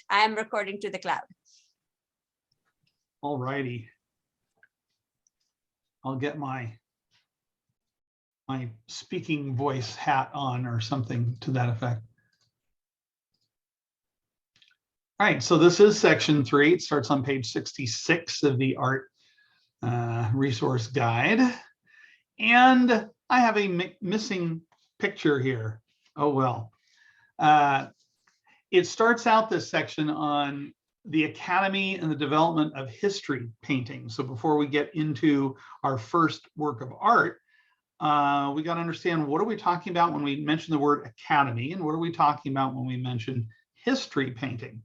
I am recording to the cloud. All righty. I'll get my speaking voice hat on or something to that effect. All right, so this is section 3. It starts on page 66 of the art resource guide. And I have a missing picture here. Oh, well. It starts out this section on the Academy and the development of history painting. So before we get into our first work of art, we got to understand, what are we talking about when we mention the word academy, and what are we talking about when we mention history painting?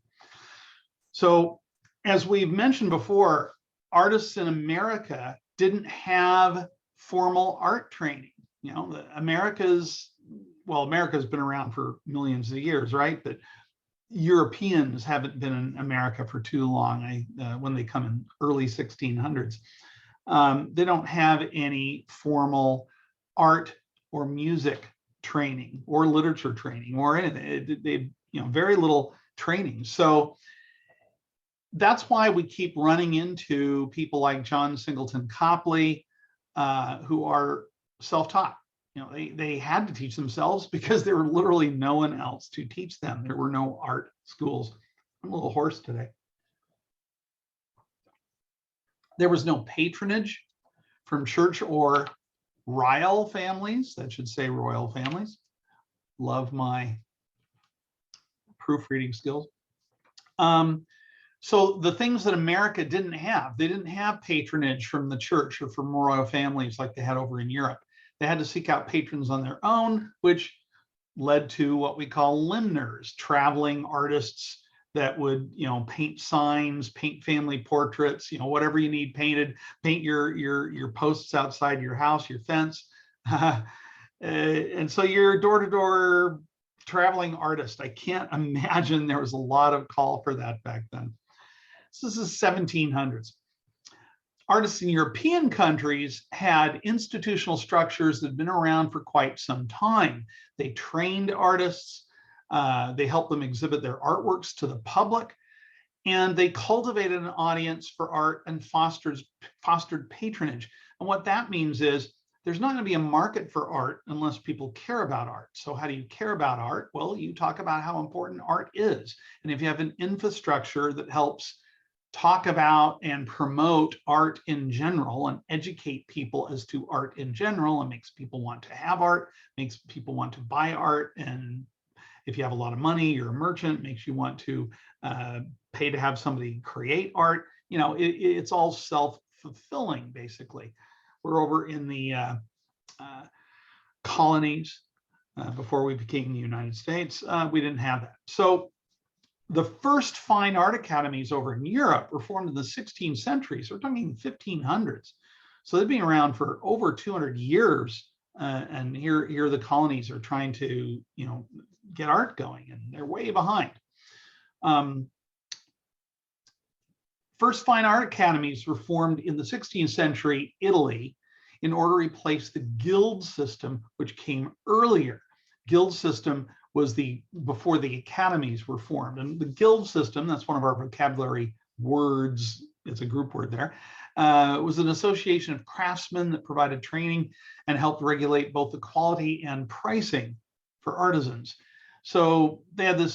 So as we've mentioned before, artists in America didn't have formal art training. You know, America's been around for millions of years, right? But Europeans haven't been in America for too long. When they come in early 1600s, they don't have any formal art or music training or literature training or anything. They very little training. So that's why we keep running into people like John Singleton Copley, who are self-taught. You know, they had to teach themselves because there were literally no one else to teach them. There were no art schools. I'm a little hoarse today. There was no patronage from church or royal families. That should say royal families. Love my proofreading skills. So the things that America didn't have, they didn't have patronage from the church or from royal families like they had over in Europe. They had to seek out patrons on their own, which led to what we call limners, traveling artists that would, paint signs, paint family portraits, whatever you need painted, paint your posts outside your house, your fence. And so you're door-to-door traveling artist. I can't imagine there was a lot of call for that back then. So this is 1700s. Artists in European countries had institutional structures that had been around for quite some time. They trained artists, they helped them exhibit their artworks to the public, and they cultivated an audience for art and fostered patronage. And what that means is there's not going to be a market for art unless people care about art. So how do you care about art? Well, you talk about how important art is. And if you have an infrastructure that helps talk about and promote art in general and educate people as to art in general, and makes people want to have art, makes people want to buy art. And if you have a lot of money, you're a merchant, makes you want to pay to have somebody create art. It's all self-fulfilling, basically. We're over in the colonies before we became the United States. We didn't have that. So the first fine art academies over in Europe were formed in the 16th century. So we're talking 1500s. So they've been around for over 200 years. And here the colonies are trying to, get art going, and they're way behind. First fine art academies were formed in the 16th century Italy in order to replace the guild system, which came earlier. Guild system was before the academies were formed. And the guild system, that's one of our vocabulary words, it's a group word there, was an association of craftsmen that provided training and helped regulate both the quality and pricing for artisans. So they had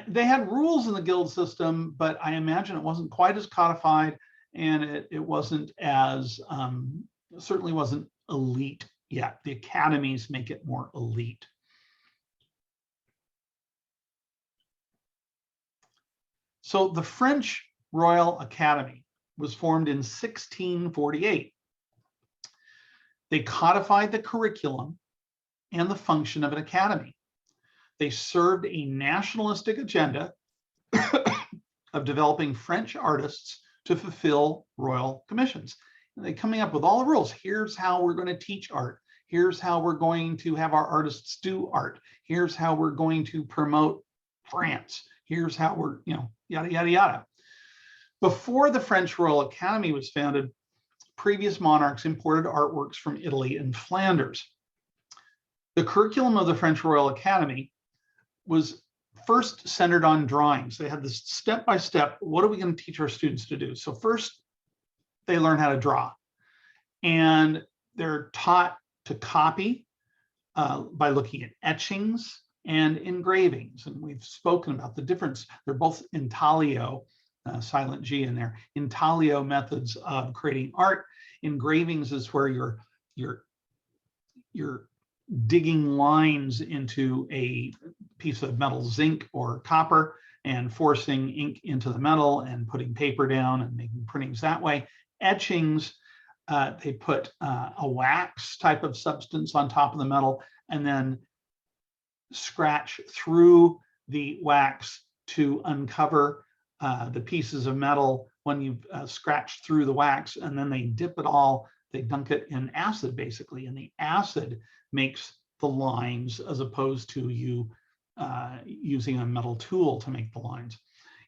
they had rules in the guild system, but I imagine it wasn't quite as codified, and it wasn't as, certainly wasn't elite yet. The academies make it more elite. So the French Royal Academy was formed in 1648. They codified the curriculum and the function of an academy. They served a nationalistic agenda of developing French artists to fulfill royal commissions. And they're coming up with all the rules. Here's how we're going to teach art. Here's how we're going to have our artists do art. Here's how we're going to promote France. Here's how we're, yada, yada, yada. Before the French Royal Academy was founded, previous monarchs imported artworks from Italy and Flanders. The curriculum of the French Royal Academy was first centered on drawings. They had this step-by-step, what are we going to teach our students to do? So first, they learn how to draw. And they're taught to copy by looking at etchings and engravings. And we've spoken about the difference. They're both intaglio, silent G in there, intaglio methods of creating art. Engravings is where you're digging lines into a piece of metal zinc or copper and forcing ink into the metal and putting paper down and making printings that way. Etchings, they put a wax type of substance on top of the metal and then scratch through the wax to uncover the pieces of metal when you've scratched through the wax, and then they dip it all, they dunk it in acid basically, and the acid makes the lines as opposed to you using a metal tool to make the lines.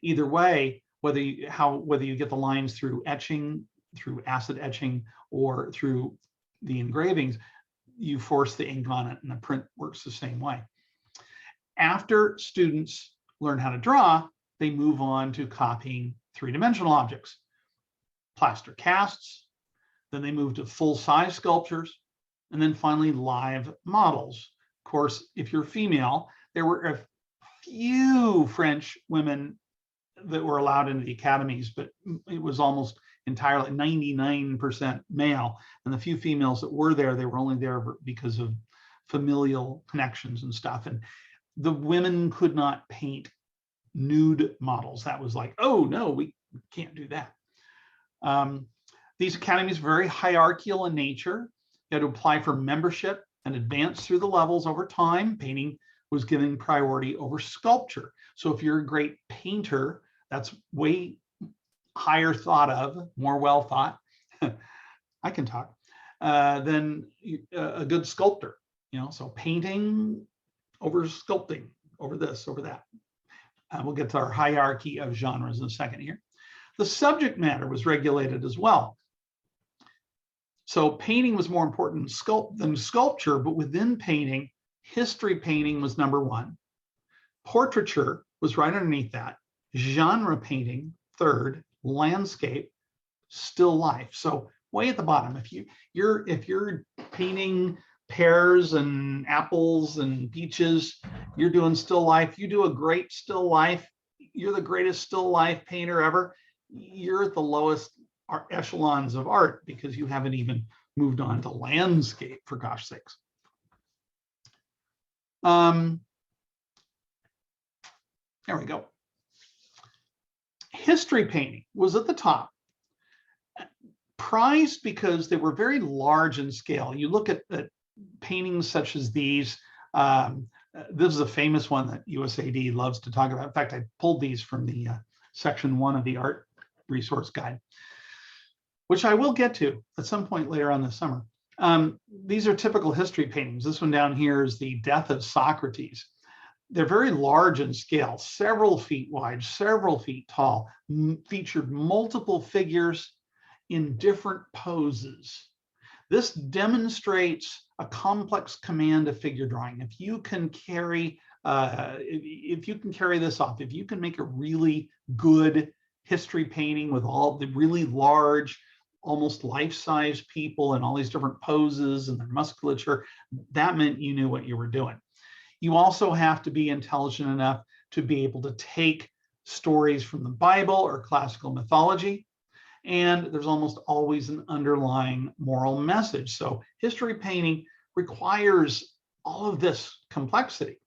Either way, whether you get the lines through etching, through acid etching, or through the engravings, you force the ink on it and the print works the same way. After students learn how to draw, they move on to copying three-dimensional objects, plaster casts, then they move to full-size sculptures, and then finally live models. Of course, if you're female, there were a few French women that were allowed into the academies, but it was almost entirely 99% male. And the few females that were there, they were only there because of familial connections and stuff. And the women could not paint nude models. That was like, oh no, we can't do that. These academies are very hierarchical in nature. You had to apply for membership and advance through the levels over time. Painting was given priority over sculpture. So if you're a great painter, that's way higher thought of, more well thought, I can talk, than a good sculptor. So painting over sculpting, over this, over that. We'll get to our hierarchy of genres in a second here. The subject matter was regulated as well. So painting was more important than sculpture, but within painting, history painting was number one. Portraiture was right underneath that. Genre painting, third. Landscape, still life. So way at the bottom, if you're painting pears and apples and peaches, you're doing still life. You do a great still life. You're the greatest still life painter ever. You're at the lowest echelons of art because you haven't even moved on to landscape, for gosh sakes. There we go. History painting was at the top, prized because they were very large in scale. You look at paintings such as these. This is a famous one that USAD loves to talk about. In fact, I pulled these from the section 1 of the art resource guide, which I will get to at some point later on this summer. These are typical history paintings. This one down here is the Death of Socrates. They're very large in scale, several feet wide, several feet tall, featured multiple figures in different poses. This demonstrates a complex command of figure drawing. If you can carry, this off, if you can make a really good history painting with all the really large, almost life-size people and all these different poses and their musculature, that meant you knew what you were doing. You also have to be intelligent enough to be able to take stories from the Bible or classical mythology, and there's almost always an underlying moral message. So history painting requires all of this complexity,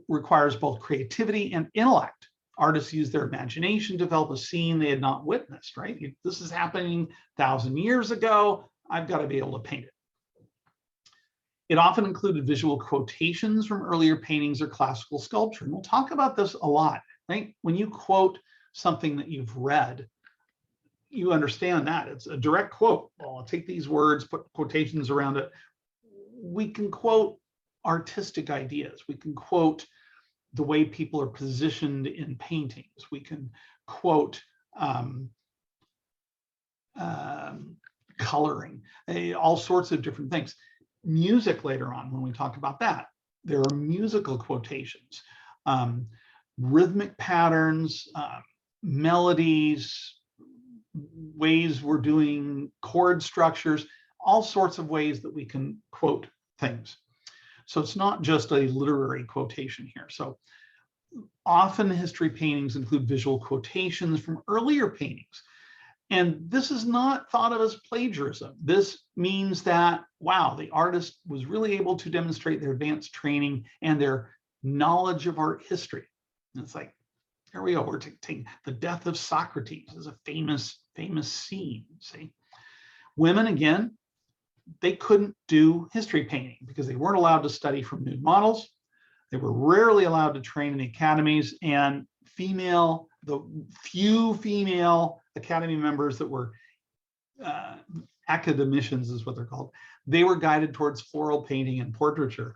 requires both creativity and intellect. Artists use their imagination to develop a scene they had not witnessed, right? This is happening 1,000 years ago. I've got to be able to paint it. It often included visual quotations from earlier paintings or classical sculpture. And we'll talk about this a lot, right? When you quote something that you've read, you understand that. It's a direct quote. Well, I'll take these words, put quotations around it. We can quote artistic ideas. We can quote the way people are positioned in paintings. We can quote coloring, all sorts of different things. Music later on, when we talk about that, there are musical quotations. rhythmic patterns, melodies, ways we're doing chord structures, all sorts of ways that we can quote things. So it's not just a literary quotation here. So often history paintings include visual quotations from earlier paintings. And this is not thought of as plagiarism. This means that, wow, the artist was really able to demonstrate their advanced training and their knowledge of art history. And it's like, here we go. We're taking the death of Socrates as a famous scene. See, women, again, they couldn't do history painting because they weren't allowed to study from nude models. They were rarely allowed to train in the academies, and the few female academy members that were academicians is what they're called, they were guided towards floral painting and portraiture.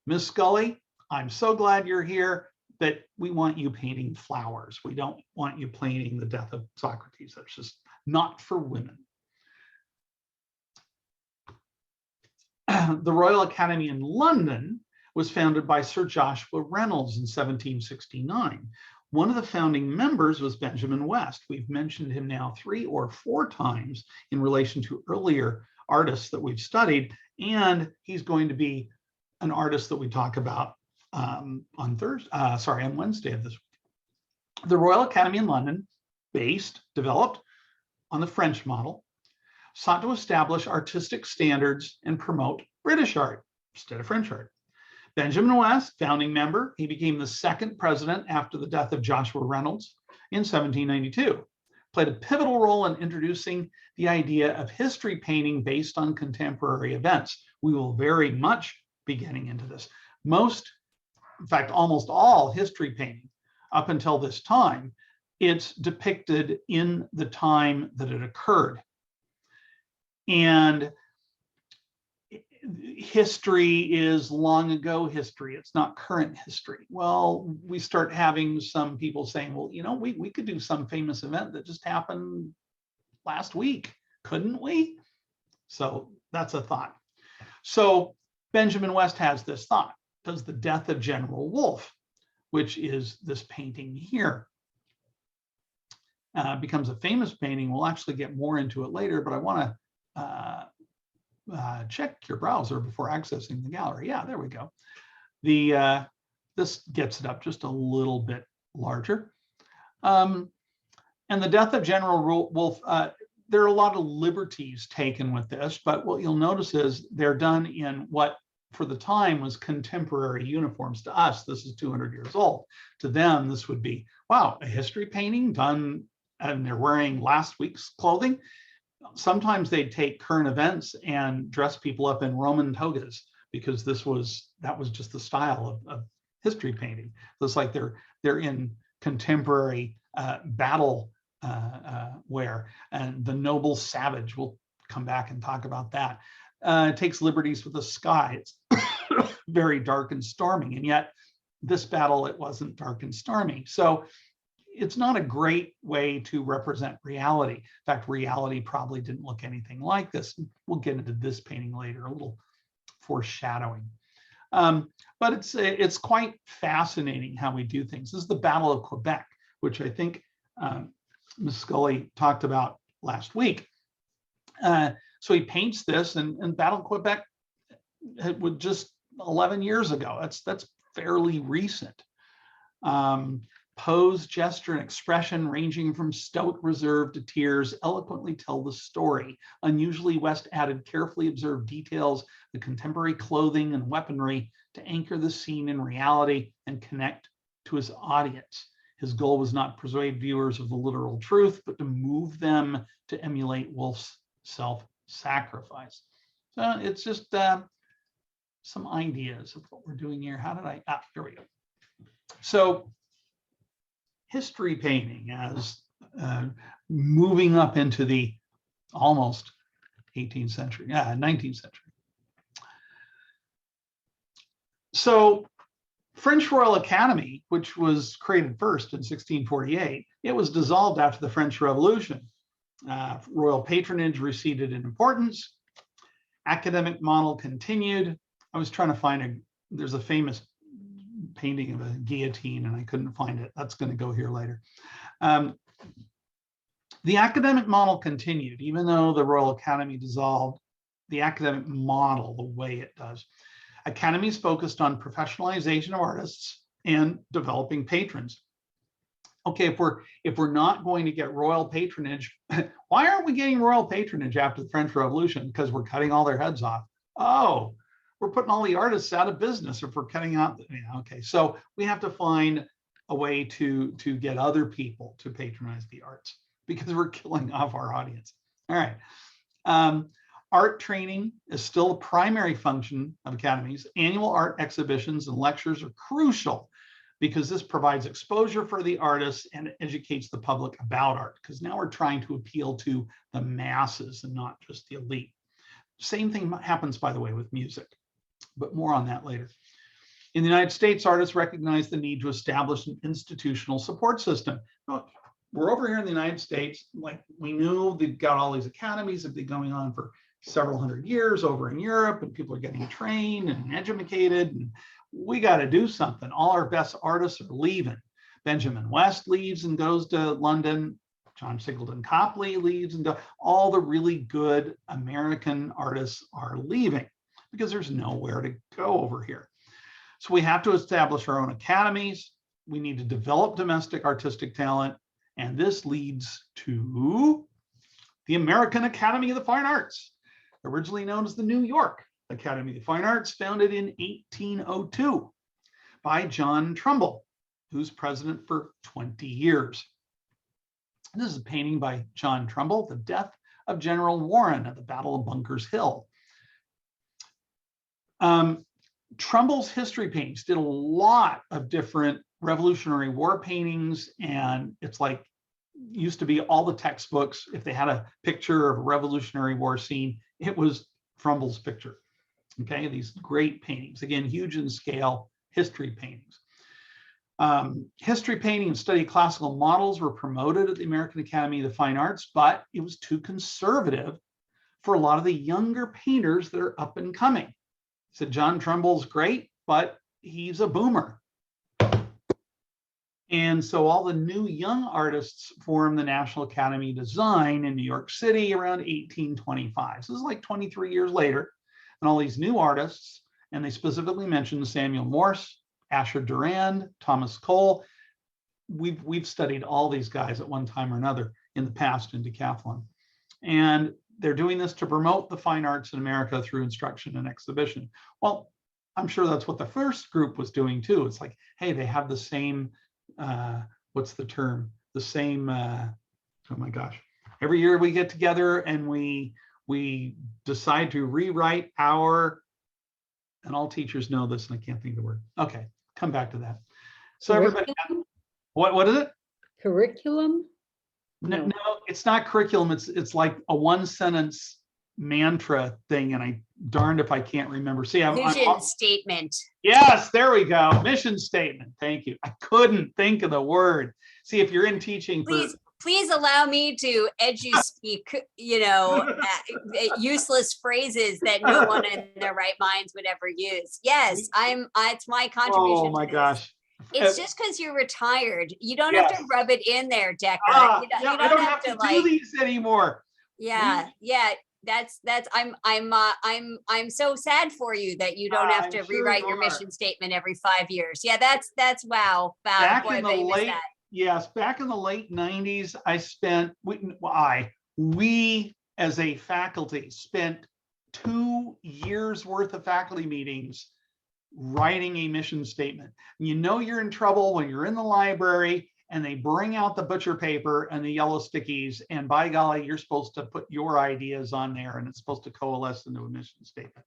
Miss Scully, I'm so glad you're here, but we want you painting flowers. We don't want you painting the death of Socrates. That's just not for women. The Royal Academy in London was founded by Sir Joshua Reynolds in 1769. One of the founding members was Benjamin West. We've mentioned him now 3 or 4 times in relation to earlier artists that we've studied, and he's going to be an artist that we talk about on Wednesday of this week. The Royal Academy in London, developed on the French model, sought to establish artistic standards and promote British art instead of French art. Benjamin West, founding member, he became the 2nd president after the death of Joshua Reynolds in 1792. Played a pivotal role in introducing the idea of history painting based on contemporary events. We will very much be getting into this. In fact, almost all history painting up until this time, it's depicted in the time that it occurred. And history is long ago history. It's not current history. Well, we start having some people saying, well, you know, we could do some famous event that just happened last week, couldn't we? So that's a thought. So Benjamin West has this thought. Does the death of General Wolfe, which is this painting here, becomes a famous painting? We'll actually get more into it later, but I want to check your browser before accessing the gallery. Yeah, there we go. This gets it up just a little bit larger. And the death of General Wolfe, there are a lot of liberties taken with this, but what you'll notice is they're done in what for the time was contemporary uniforms. To us, this is 200 years old. To them, this would be, wow, a history painting done, and they're wearing last week's clothing. Sometimes they'd take current events and dress people up in Roman togas because that was just the style of history painting. So it's like they're in contemporary battle wear, and the noble savage. We'll come back and talk about that. It takes liberties with the sky. It's very dark and stormy, and yet this battle, it wasn't dark and stormy. So it's not a great way to represent reality. In fact, reality probably didn't look anything like this. We'll get into this painting later, a little foreshadowing. But it's quite fascinating how we do things. This is the Battle of Quebec, which I think Ms. Scully talked about last week. So he paints this, and Battle of Quebec was just 11 years ago. That's fairly recent. Pose, gesture, and expression ranging from stout reserve to tears eloquently tell the story. Unusually, West added carefully observed details, the contemporary clothing and weaponry to anchor the scene in reality and connect to his audience. His goal was not to persuade viewers of the literal truth, but to move them to emulate Wolfe's self-sacrifice. So it's just some ideas of what we're doing here. Here we go. So history painting as moving up into the almost 19th century. So French Royal Academy, which was created first in 1648, it was dissolved after the French Revolution. Royal patronage receded in importance. Academic model continued. I was trying to find there's a famous painting of a guillotine and I couldn't find it. That's going to go here later. The academic model continued, even though the Royal Academy dissolved. The academic model, the way it does. Academies focused on professionalization of artists and developing patrons. Okay, if we're not going to get royal patronage, why aren't we getting royal patronage after the French Revolution? Because we're cutting all their heads off. Oh, we're putting all the artists out of business if we're cutting out. Yeah, okay, so we have to find a way to get other people to patronize the arts because we're killing off our audience. All right. Art training is still a primary function of academies. Annual art exhibitions and lectures are crucial because this provides exposure for the artists and educates the public about art, because now we're trying to appeal to the masses and not just the elite. Same thing happens, by the way, with music, but more on that later. In the United States, artists recognize the need to establish an institutional support system. We're over here in the United States, like we knew they've got all these academies that have been going on for several hundred years over in Europe, and people are getting trained and educated, and we got to do something. All our best artists are leaving. Benjamin West leaves and goes to London. John Singleton Copley leaves and goes. All the really good American artists are leaving because there's nowhere to go over here. So we have to establish our own academies. We need to develop domestic artistic talent. And this leads to the American Academy of the Fine Arts, originally known as the New York Academy of the Fine Arts, founded in 1802 by John Trumbull, who's president for 20 years. This is a painting by John Trumbull, The Death of General Warren at the Battle of Bunker's Hill. Trumbull's history paintings did a lot of different Revolutionary War paintings, and it's like used to be all the textbooks. If they had a picture of a Revolutionary War scene, it was Trumbull's picture. Okay, these great paintings, again, huge in scale, history paintings. History painting and study of classical models were promoted at the American Academy of the Fine Arts, but it was too conservative for a lot of the younger painters that are up and coming. So John Trumbull's great, but he's a boomer. And so all the new young artists formed the National Academy of Design in New York City around 1825. So this is like 23 years later. And all these new artists, and they specifically mentioned Samuel Morse, Asher Durand, Thomas Cole. We've studied all these guys at one time or another in the past in Decathlon. And they're doing this to promote the fine arts in America through instruction and exhibition. Well, I'm sure that's what the first group was doing too. It's like, hey, they have the same, what's the term? The same, oh my gosh. Every year we get together and we decide to rewrite our, and all teachers know this and I can't think of the word. Okay, come back to that. So everybody, what is it? Curriculum? No, it's not curriculum. It's like a one sentence mantra thing, and I darned if I can't remember. See, Vision statement. Yes, there we go. Mission statement. Thank you. I couldn't think of the word. See, if you're in teaching, Please allow me to speak, useless phrases that no one in their right minds would ever use. Yes, it's my contribution. Oh my gosh. It's just because you're retired. You don't have to rub it in there, Decker. I don't have to do these anymore. Yeah. I'm so sad for you that you don't have to rewrite your mission statement every 5 years. Yeah, that's wow. Back in the late, yes, back in the late 90s, I spent, we as a faculty spent 2 years worth of faculty meetings writing a mission statement. You know you're in trouble when you're in the library and they bring out the butcher paper and the yellow stickies, and by golly, you're supposed to put your ideas on there and it's supposed to coalesce into a mission statement.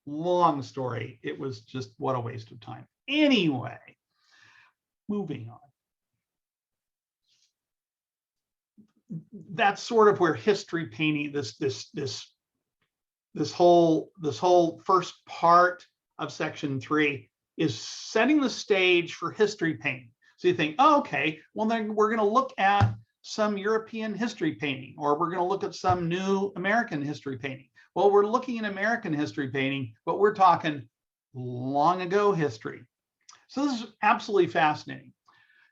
Long story. It was just what a waste of time. Anyway, moving on. That's sort of where history painting, this whole first part of section 3 is setting the stage for history painting. So you think, oh, okay, well then we're going to look at some European history painting, or we're going to look at some new American history painting. Well, we're looking at American history painting, but we're talking long ago history. So this is absolutely fascinating,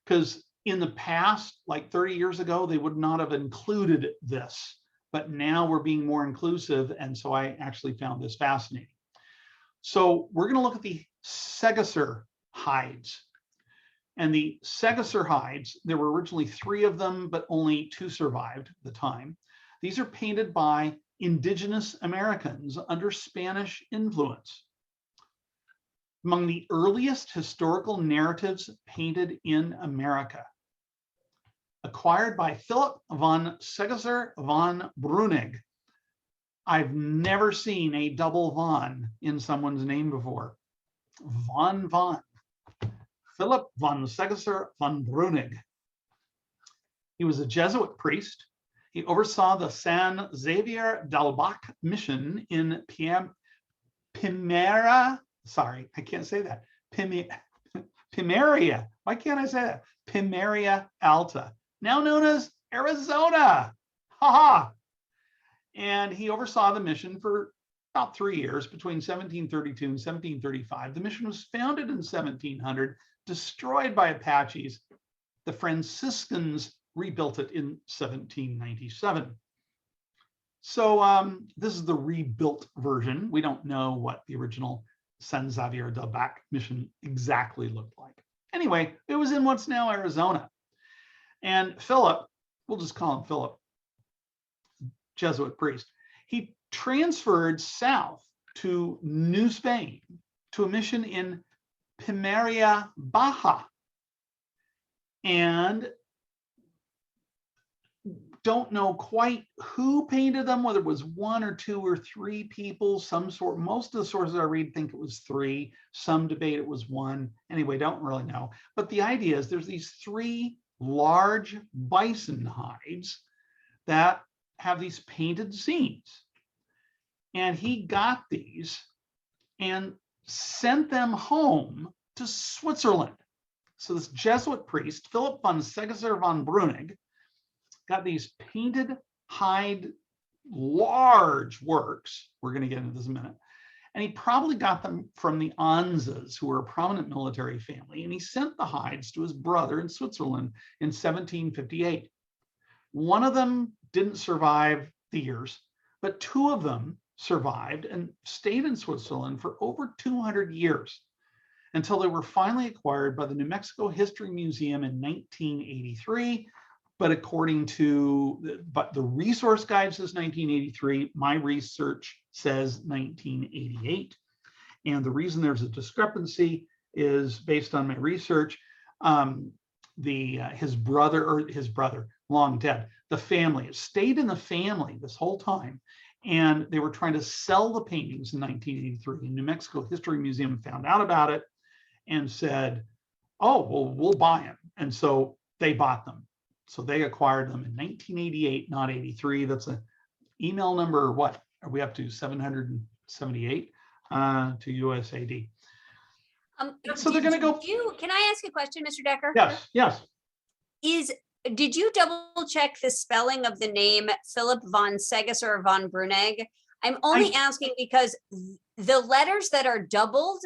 because in the past, like 30 years ago, they would not have included this, but now we're being more inclusive. And so I actually found this fascinating. So we're going to look at the Segesser hides. And the Segesser hides, there were originally 3 of them, but only 2 survived at the time. These are painted by indigenous Americans under Spanish influence. Among the earliest historical narratives painted in America. Acquired by Philip von Segesser von Brunig. I've never seen a double von in someone's name before. Von. Philip von Segesser von Brunig. He was a Jesuit priest. He oversaw the San Xavier d'Albac mission in Pimeria. Sorry, I can't say that. Pimeria. Why can't I say that? Pimeria Alta, now known as Arizona. Ha. And he oversaw the mission for about 3 years, between 1732 and 1735. The mission was founded in 1700, destroyed by Apaches. The Franciscans rebuilt it in 1797. So this is the rebuilt version. We don't know what the original San Xavier d'Albac mission exactly looked like. Anyway, it was in what's now Arizona. And Philip, we'll just call him Philip, Jesuit priest, he transferred south to New Spain to a mission in Pimeria Baja. And don't know quite who painted them, whether it was 1 or 2 or 3 people, most of the sources I read think it was 3, some debate it was 1. Anyway, don't really know. But the idea is there's these 3 large bison hides that have these painted scenes. And he got these and sent them home to Switzerland. So this Jesuit priest, Philip von Segesser von Brunig, got these painted hide large works. We're going to get into this in a minute. And he probably got them from the Anzas, who were a prominent military family. And he sent the hides to his brother in Switzerland in 1758. One of them didn't survive the years, but 2 of them survived and stayed in Switzerland for over 200 years until they were finally acquired by the New Mexico History Museum in 1983. But according to the resource guide says 1983, my research says 1988. And the reason there's a discrepancy is based on my research. His brother, long dead, the family, it stayed in the family this whole time. And they were trying to sell the paintings in 1983. And New Mexico History Museum found out about it and said, oh, well, we'll buy them. And so they bought them. So they acquired them in 1988, not 83. That's an email number. What are we up to? 778 to USAD. So they're going to go. Can I ask a question, Mr. Decker? Yes. Did you double check the spelling of the name Philip von Segesser von Brunig? I'm only asking because the letters that are doubled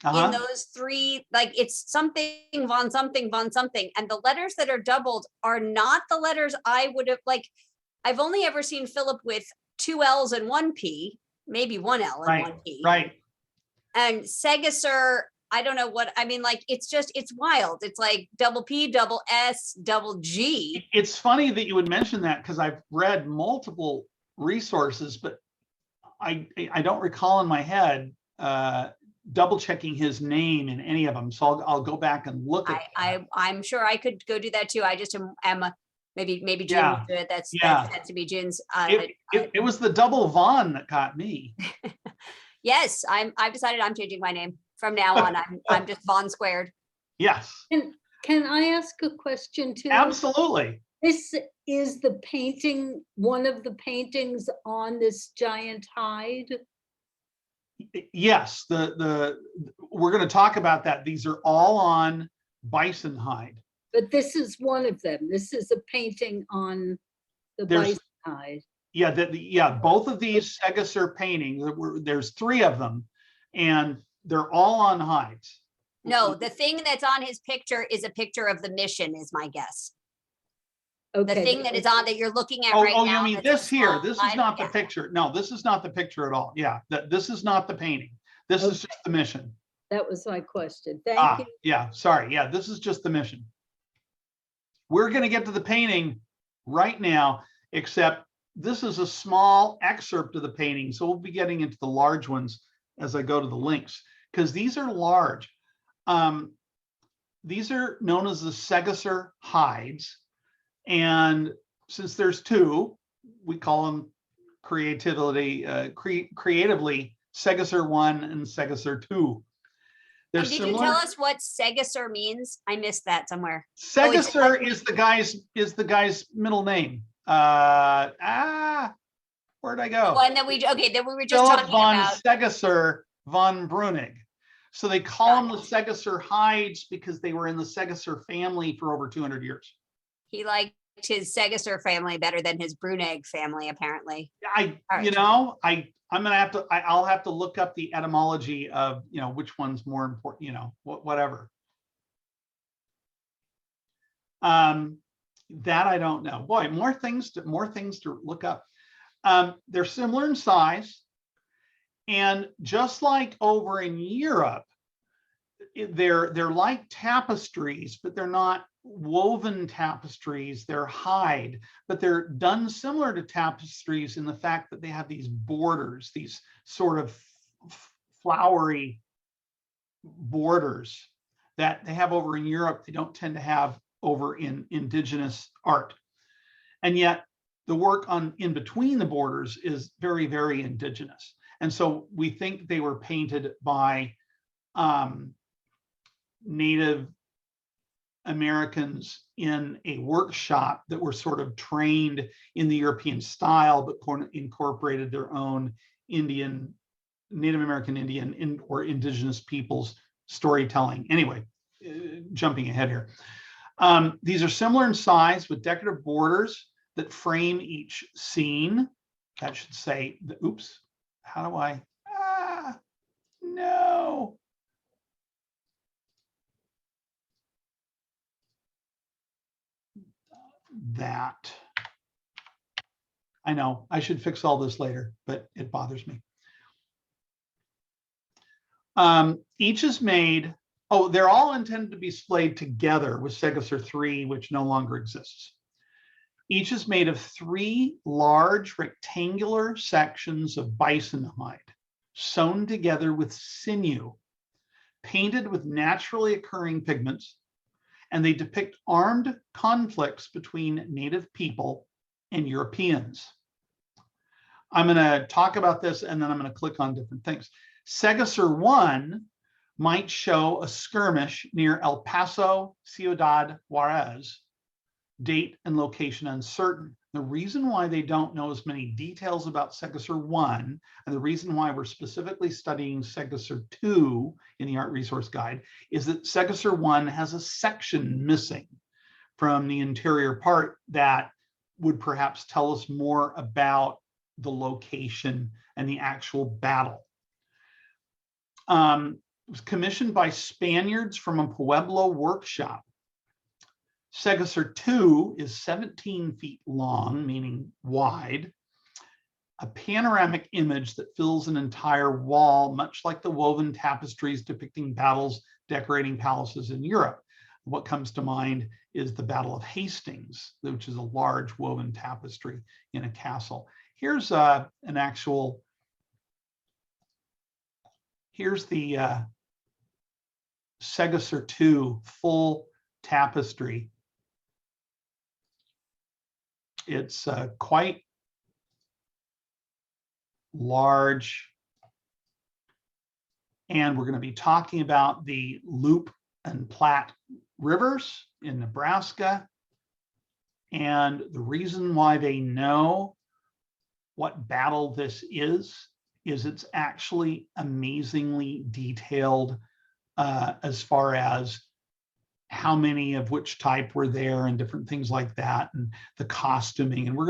in those 3, like it's something von something von something, and the letters that are doubled are not the letters I would have, like, I've only ever seen Philip with 2 L's and 1 P, maybe 1 L and 1 P. Right. And Segesser, I don't know what, I mean, like, it's wild. It's like double P, double S, double G. It's funny that you would mention that, because I've read multiple resources, but I don't recall in my head double checking his name in any of them. So I'll go back and look at I'm sure I could go do that too. I just am maybe Jim will do it. That tends to be Jim's. It was the double Von that got me. Yes, I've decided I'm changing my name from now on. I'm just Von squared. Yes. Can I ask a question too? Absolutely. This is the painting, one of the paintings on this giant hide? Yes, we're going to talk about that. These are all on bison hide. But this is one of them. This is a painting on the bison hide. Yeah, both of these Segesser paintings, there's 3 of them, and they're all on hides. No, the thing that's on his picture is a picture of the mission, is my guess. The Okay. thing that is on that you're looking at Oh, right oh, now. you mean that's a this here? This is slide, not the yeah. picture. No, this is not the picture at all. Yeah, this is not the painting. This is just the mission. That was my question. Thank you. Yeah, sorry. Yeah, this is just the mission. We're going to get to the painting right now, except this is a small excerpt of the painting. So we'll be getting into the large ones as I go to the links, because these are large. These are known as the Segesser hides. And since there's two, we call them creatively Segesser 1 and Segesser 2. And did you tell us what Segesser means? I missed that somewhere. Segesser is the guy's middle name. Where'd I go? One that we were just Philip talking von about. Segesser von Brunig. So they call them the Segesser hides because they were in the Segesser family for over 200 years. He liked his Segesser family better than his Brunig family, apparently. I'll have to look up the etymology of, which one's more important, whatever. That I don't know. Boy, more things to look up. They're similar in size. And just like over in Europe, they're like tapestries, but they're not woven tapestries. They're hide, but they're done similar to tapestries in the fact that they have these borders, these sort of flowery borders that they have over in Europe. They don't tend to have over in indigenous art. And yet the work in between the borders is very, very indigenous. And so we think they were painted by Native Americans in a workshop that were sort of trained in the European style, but incorporated their own Native American Indian or indigenous peoples storytelling. Anyway, jumping ahead here. These are similar in size with decorative borders that frame each scene. That should say, oops, how do I, no. That. I know, I should fix all this later, but it bothers me. Each is made, they're all intended to be displayed together with Segesser 3, which no longer exists. Each is made of 3 large rectangular sections of bison hide, sewn together with sinew, painted with naturally occurring pigments, and they depict armed conflicts between native people and Europeans. I'm going to talk about this and then I'm going to click on different things. Segesser 1 might show a skirmish near El Paso, Ciudad Juarez, date and location uncertain. The reason why they don't know as many details about Segesser 1, and the reason why we're specifically studying Segesser 2 in the Art Resource Guide, is that Segesser 1 has a section missing from the interior part that would perhaps tell us more about the location and the actual battle. It was commissioned by Spaniards from a Pueblo workshop. Segesser 2 is 17 feet long, meaning wide, a panoramic image that fills an entire wall, much like the woven tapestries depicting battles decorating palaces in Europe. What comes to mind is the Battle of Hastings, which is a large woven tapestry in a castle. Here's here's the Segesser 2 full tapestry. It's quite large. And we're going to be talking about the Loup and Platte rivers in Nebraska. And the reason why they know what battle this is it's actually amazingly detailed as far as how many of which type were there and different things like that, and the costuming. And we're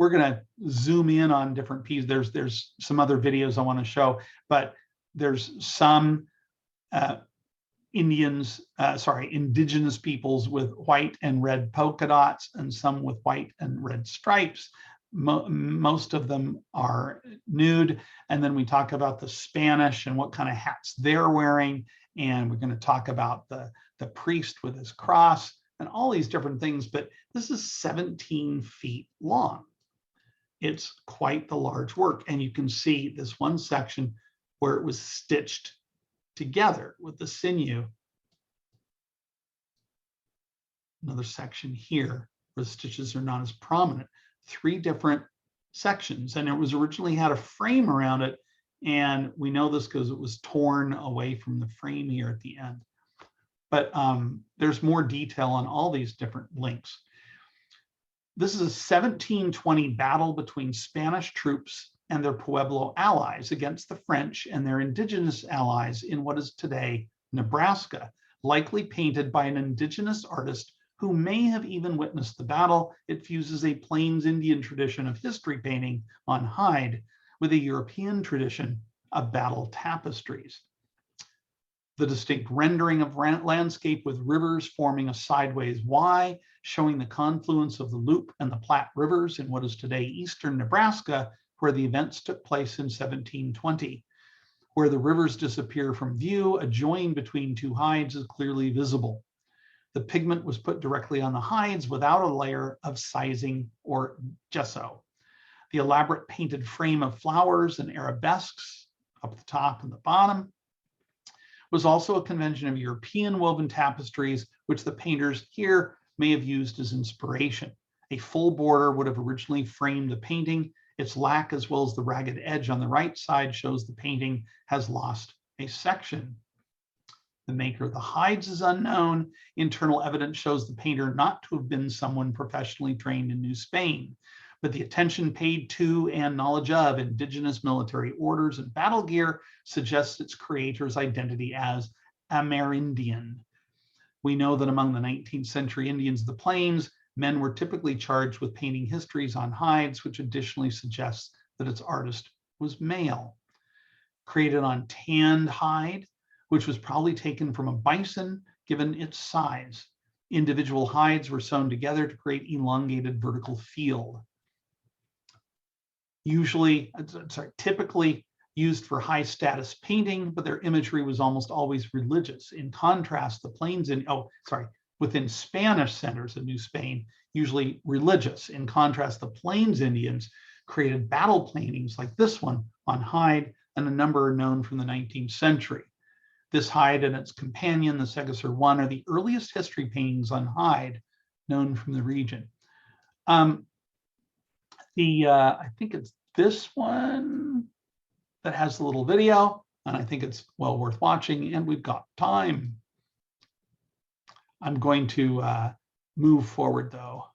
gonna zoom in on different pieces. There's some other videos I want to show, but there's some indigenous peoples with white and red polka dots and some with white and red stripes. Most of them are nude. And then we talk about the Spanish and what kind of hats they're wearing. And we're going to talk about the priest with his cross and all these different things. But this is 17 feet long. It's quite the large work. And you can see this one section where it was stitched together with the sinew. Another section here where the stitches are not as prominent. 3 different sections, and it was originally had a frame around it, and we know this because it was torn away from the frame here at the end. But there's more detail on all these different links. This is a 1720 battle between Spanish troops and their Pueblo allies against the French and their indigenous allies in what is today Nebraska, likely painted by an indigenous artist who may have even witnessed the battle. It fuses a Plains Indian tradition of history painting on hide with a European tradition of battle tapestries. The distinct rendering of landscape with rivers forming a sideways Y, showing the confluence of the Loup and the Platte rivers in what is today eastern Nebraska, where the events took place in 1720. Where the rivers disappear from view, a join between 2 hides is clearly visible. The pigment was put directly on the hides without a layer of sizing or gesso. The elaborate painted frame of flowers and arabesques up the top and the bottom was also a convention of European woven tapestries, which the painters here may have used as inspiration. A full border would have originally framed the painting. Its lack, as well as the ragged edge on the right side, shows the painting has lost a section. The maker of the hides is unknown. Internal evidence shows the painter not to have been someone professionally trained in New Spain, but the attention paid to and knowledge of indigenous military orders and battle gear suggests its creator's identity as Amerindian. We know that among the 19th century Indians of the Plains, men were typically charged with painting histories on hides, which additionally suggests that its artist was male. Created on tanned hide, which was probably taken from a bison given its size. Individual hides were sewn together to create elongated vertical field. Typically used for high status painting, but their imagery was almost always religious. In contrast, within Spanish centers of New Spain, usually religious. In contrast, the Plains Indians created battle paintings like this one on hide, and a number are known from the 19th century. This hide and its companion, the Segesser I, are the earliest history paintings on hide known from the region. I think it's this one that has the little video, and I think it's well worth watching, and we've got time. I'm going to move forward though.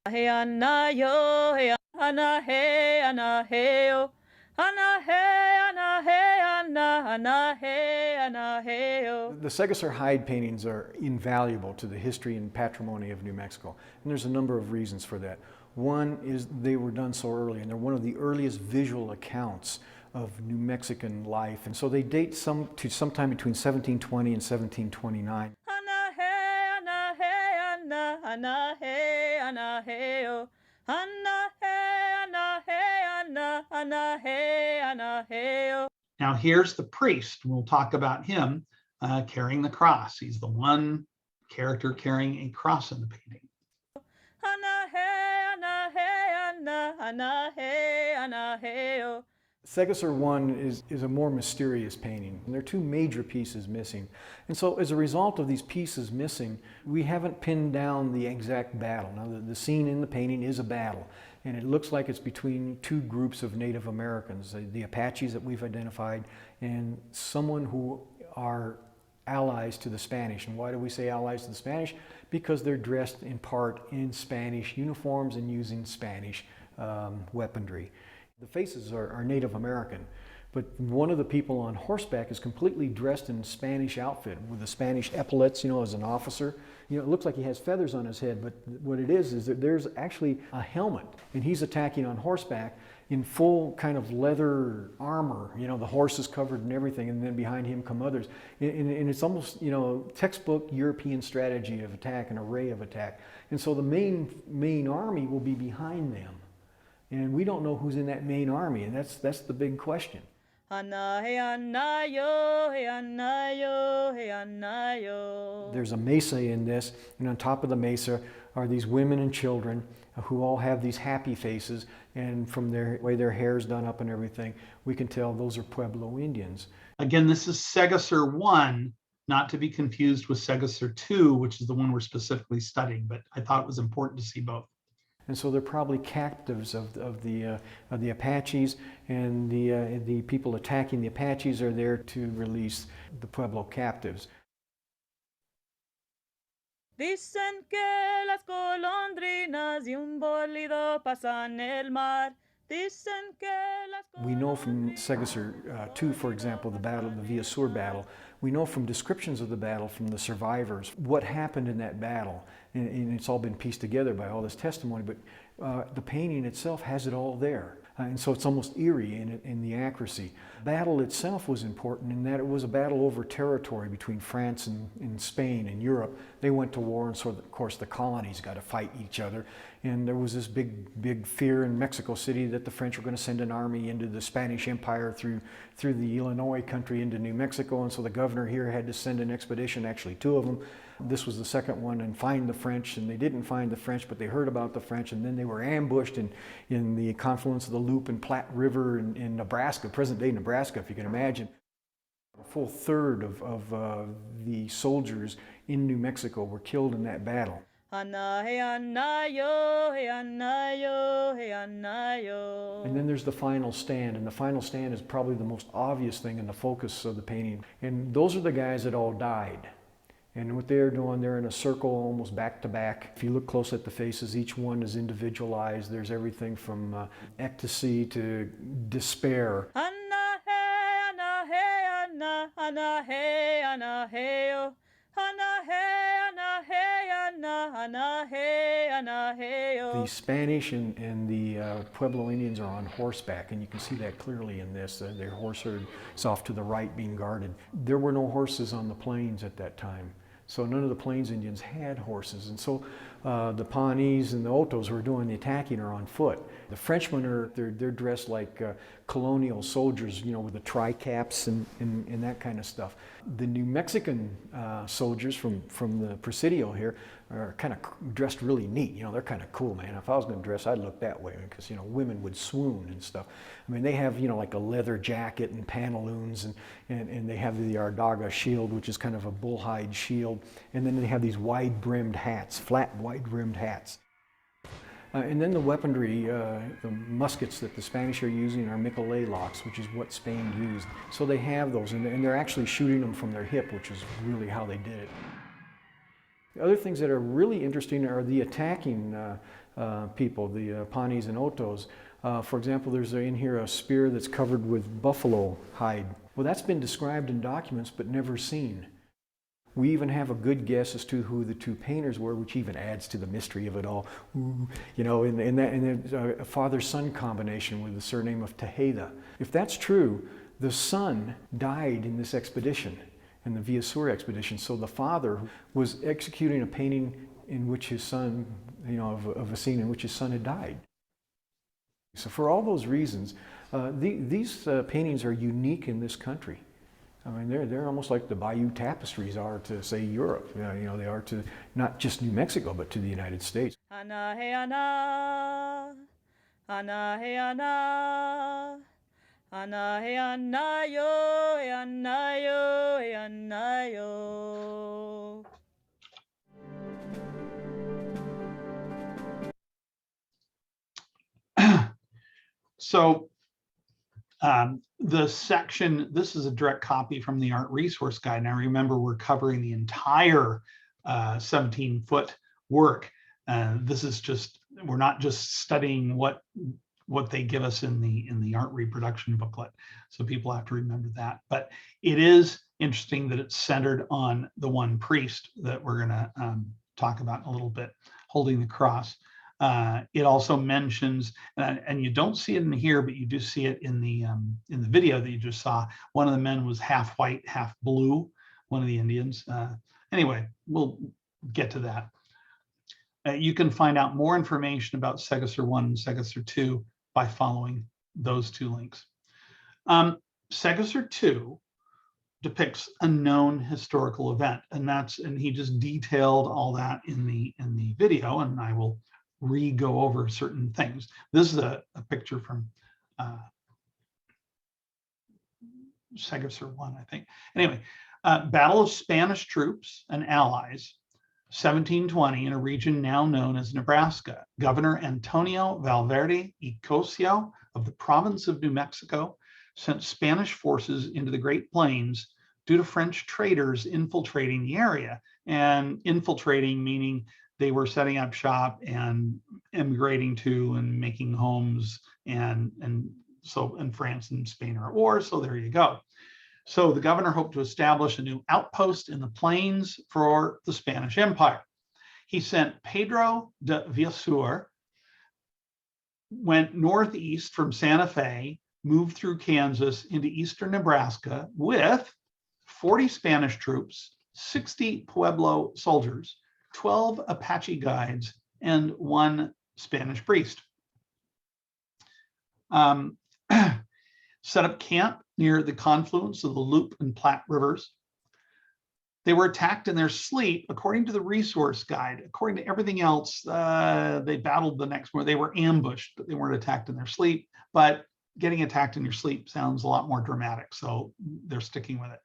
Hey Anna yo, hey Anna hey Anna hey yo, Anna hey Anna hey Anna Anna hey Anna hey yo. The Segesser hide paintings are invaluable to the history and patrimony of New Mexico, and there's a number of reasons for that. One is they were done so early, and they're one of the earliest visual accounts of New Mexican life, and so they date to sometime between 1720 and 1729. Anna hey Anna hey Anna Anna hey Anna hey yo, Anna hey Anna hey Anna Anna hey Anna hey yo. Now here's the priest. We'll talk about him carrying the cross. He's the one character carrying a cross in the painting. Anna hey Anna hey Anna Anna hey Anna hey yo. Segesser I is a more mysterious painting, and there are 2 major pieces missing. And so as a result of these pieces missing, we haven't pinned down the exact battle. Now the scene in the painting is a battle, and it looks like it's between 2 groups of Native Americans, the Apaches that we've identified, and someone who are allies to the Spanish. And why do we say allies to the Spanish? Because they're dressed in part in Spanish uniforms and using Spanish weaponry. The faces are Native American, but one of the people on horseback is completely dressed in Spanish outfit with the Spanish epaulets, as an officer. It looks like he has feathers on his head, but what it is that there's actually a helmet, and he's attacking on horseback, in full kind of leather armor, you know, the horse is covered and everything, and then behind him come others. And it's almost, you know, textbook European strategy of attack, an array of attack. And so the main army will be behind them. And we don't know who's in that main army, and that's the big question. Anna hey Anna yo, hey Anna yo, hey Anna yo. There's a mesa in this, and on top of the mesa are these women and children who all have these happy faces, and from the way their hair's done up and everything, we can tell those are Pueblo Indians. Again, this is Segesser 1, not to be confused with Segesser 2, which is the one we're specifically studying, but I thought it was important to see both. And so they're probably captives of the Apaches, and the people attacking the Apaches are there to release the Pueblo captives. Dicen que las golondrinas y un bolido pasan el mar. Dicen que las We know from Segesser 2, for example, the battle, the Villa Sur battle, we know from descriptions of the battle from the survivors what happened in that battle. And it's all been pieced together by all this testimony, but the painting itself has it all there. And so it's almost eerie in the accuracy. Battle itself was important in that it was a battle over territory between France and Spain and Europe. They went to war, and so of course the colonies got to fight each other. And there was this big fear in Mexico City that the French were going to send an army into the Spanish Empire through the Illinois country into New Mexico. And so the governor here had to send an expedition, actually 2 of them. This was the second one, and find the French, and they didn't find the French, but they heard about the French, and then they were ambushed in the confluence of the Loup and Platte River in Nebraska, present-day Nebraska, if you can imagine. A full third of the soldiers in New Mexico were killed in that battle. Anna hey Anna yo, hey Anna yo, hey Anna yo. And then there's the final stand, and the final stand is probably the most obvious thing in the focus of the painting. And those are the guys that all died. And what they're doing, they're in a circle almost back to back. If you look close at the faces, each one is individualized. There's everything from ecstasy to despair. Anna hey Anna hey Anna, Anna hey Anna hey oh. Anna hey Anna hey Anna, Anna hey Anna hey oh. The Spanish and the Pueblo Indians are on horseback, and you can see that clearly in this. Their horse herd is off to the right being guarded. There were no horses on the plains at that time. So none of the Plains Indians had horses. And so the Pawnees and the Otos who are doing the attacking are on foot. The Frenchmen they're dressed like colonial soldiers, you know, with the tri-caps and that kind of stuff. The New Mexican soldiers from the Presidio here are kind of dressed really neat. You know, they're kind of cool, man. If I was going to dress, I'd look that way because, you know, women would swoon and stuff. I mean, they have, you know, like a leather jacket and pantaloons, and they have the Ardaga shield, which is kind of a bullhide shield. And then they have these wide-brimmed hats, flat, wide-brimmed hats. And then the weaponry, the muskets that the Spanish are using are Miquelets locks, which is what Spain used. So they have those, and they're actually shooting them from their hip, which is really how they did it. The other things that are really interesting are the attacking people, the Pawnees and Otos. For example, there's in here a spear that's covered with buffalo hide. Well, that's been described in documents but never seen. We even have a good guess as to who the 2 painters were, which even adds to the mystery of it all. Ooh, you know, and there's a father-son combination with the surname of Tejeda. If that's true, the son died in this expedition, in the Villa Sur expedition. So the father was executing a painting in which his son, you know, of a scene in which his son had died. So for all those reasons, these paintings are unique in this country. I mean, they're almost like the Bayeux tapestries are to, say, Europe. You know, they are to not just New Mexico, but to the United States. Anna hey Anna, Anna hey Anna, Anna hey Anna yo, hey Anna yo, hey Anna yo. So the section, this is a direct copy from the art resource guide. Now remember, we're covering the entire 17-foot work. This is just, we're not just studying what they give us in the art reproduction booklet. So people have to remember that. But it is interesting that it's centered on the one priest that we're going to talk about in a little bit, holding the cross. It also mentions, and you don't see it in here, but you do see it in the video that you just saw. One of the men was half white, half blue. One of the Indians. Anyway, we'll get to that. You can find out more information about Segesser 1 and Segesser 2 by following those two links. Segesser 2 depicts a known historical event, and he just detailed all that in the video, and I will re-go over certain things. This is a picture from Segesser 1, I think. Anyway, Battle of Spanish troops and allies, 1720, in a region now known as Nebraska. Governor Antonio Valverde y Cosio of the province of New Mexico sent Spanish forces into the Great Plains due to French traders infiltrating the area. And infiltrating meaning they were setting up shop and immigrating to and making homes, and so in France and Spain are at war. So there you go. So the governor hoped to establish a new outpost in the plains for the Spanish Empire. He sent Pedro de Villasuer, went northeast from Santa Fe, moved through Kansas into eastern Nebraska with 40 Spanish troops, 60 Pueblo soldiers, 12 Apache guides, and 1 Spanish priest. Set up camp near the confluence of the Loup and Platte rivers. They were attacked in their sleep, according to the resource guide. According to everything else, they battled the next morning. They were ambushed, but they weren't attacked in their sleep. But getting attacked in your sleep sounds a lot more dramatic, so they're sticking with it.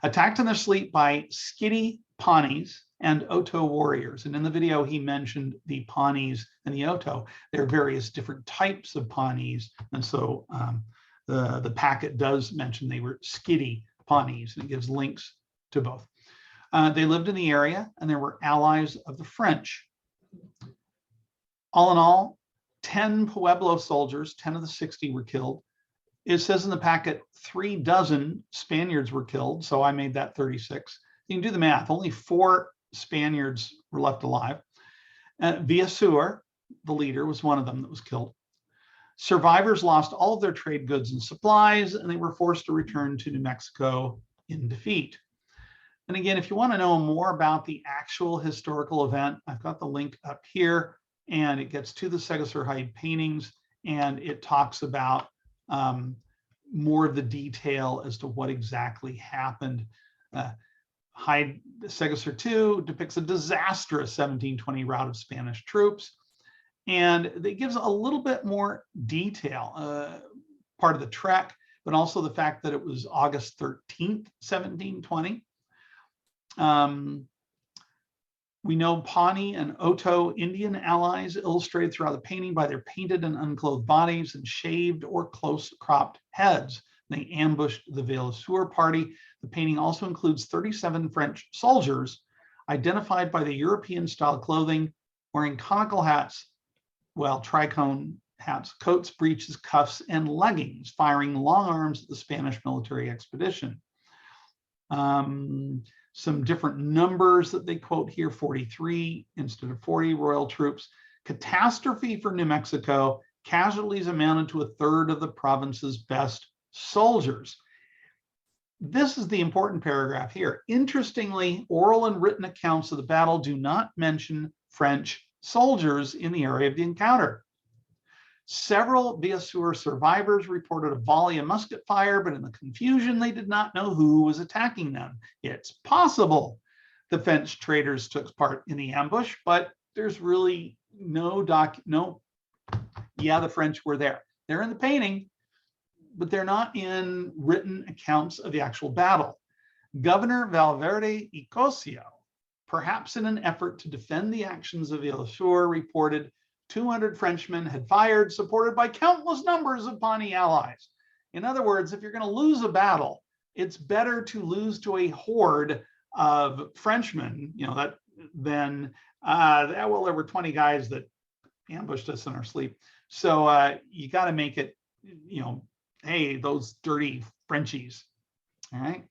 Attacked in their sleep by Skiddy Pawnees and Oto warriors. And in the video, he mentioned the Pawnees and the Oto. There are various different types of Pawnees. And so the packet does mention they were Skiddy Pawnees, and it gives links to both. They lived in the area, and there were allies of the French. All in all, 10 Pueblo soldiers, 10 of the 60 were killed. It says in the packet 36 Spaniards were killed, so I made that 36. You can do the math. Only 4 Spaniards were left alive. Villasuer, the leader, was one of them that was killed. Survivors lost all of their trade goods and supplies, and they were forced to return to New Mexico in defeat. And again, if you want to know more about the actual historical event, I've got the link up here, and it gets to the Segesser Hide paintings, and it talks about more of the detail as to what exactly happened. Hide Segesser 2 depicts a disastrous 1720 rout of Spanish troops, and it gives a little bit more detail, part of the trek, but also the fact that it was August 13th, 1720. We know Pawnee and Oto Indian allies illustrated throughout the painting by their painted and unclothed bodies and shaved or close cropped heads. They ambushed the Villasuer party. The painting also includes 37 French soldiers identified by the European style clothing, wearing conical hats, well, tricone hats, coats, breeches, cuffs, and leggings, firing long arms at the Spanish military expedition. Some different numbers that they quote here, 43 instead of 40 royal troops. Catastrophe for New Mexico. Casualties amounted to 1/3 of the province's best soldiers. This is the important paragraph here. Interestingly, oral and written accounts of the battle do not mention French soldiers in the area of the encounter. Several Villasuer survivors reported a volley of musket fire, but in the confusion, they did not know who was attacking them. It's possible the French traders took part in the ambush, but there's really yeah, the French were there. They're in the painting, but they're not in written accounts of the actual battle. Governor Valverde y Cosio, perhaps in an effort to defend the actions of Villasuer, reported 200 Frenchmen had fired, supported by countless numbers of Pawnee allies. In other words, if you're going to lose a battle, it's better to lose to a horde of Frenchmen, than well, there were 20 guys that ambushed us in our sleep. So you got to make it, hey, those dirty Frenchies. All right.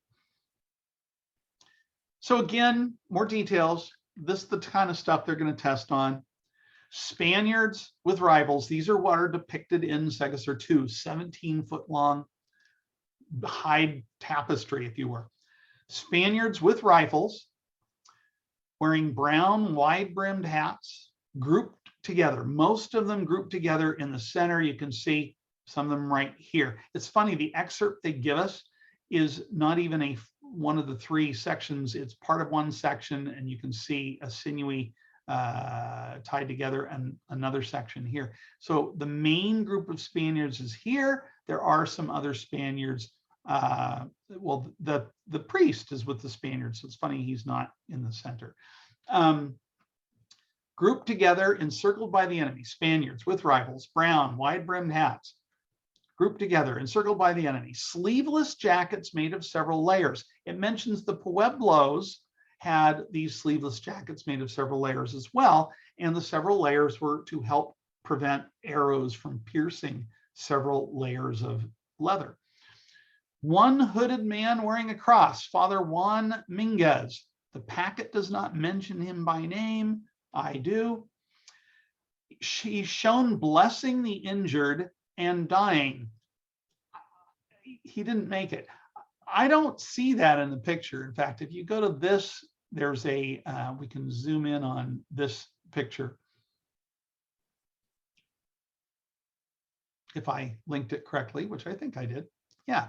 So again, more details. This is the kind of stuff they're going to test on. Spaniards with rifles. These are what are depicted in Segesser 2, 17-foot long hide tapestry, if you were. Spaniards with rifles, wearing brown wide-brimmed hats, grouped together. Most of them grouped together in the center. You can see some of them right here. It's funny, the excerpt they give us is not even one of the three sections. It's part of one section, and you can see a sinewy tied together and another section here. So the main group of Spaniards is here. There are some other Spaniards. Well, the priest is with the Spaniards, so it's funny he's not in the center. Grouped together, encircled by the enemy. Spaniards with rifles, brown, wide-brimmed hats. Grouped together, encircled by the enemy. Sleeveless jackets made of several layers. It mentions the Pueblos had these sleeveless jackets made of several layers as well, and the several layers were to help prevent arrows from piercing several layers of leather. One hooded man wearing a cross, Father Juan Minguez. The packet does not mention him by name. I do. She's shown blessing the injured and dying. He didn't make it. I don't see that in the picture. In fact, if you go to this, there's a, we can zoom in on this picture. If I linked it correctly, which I think I did. Yeah.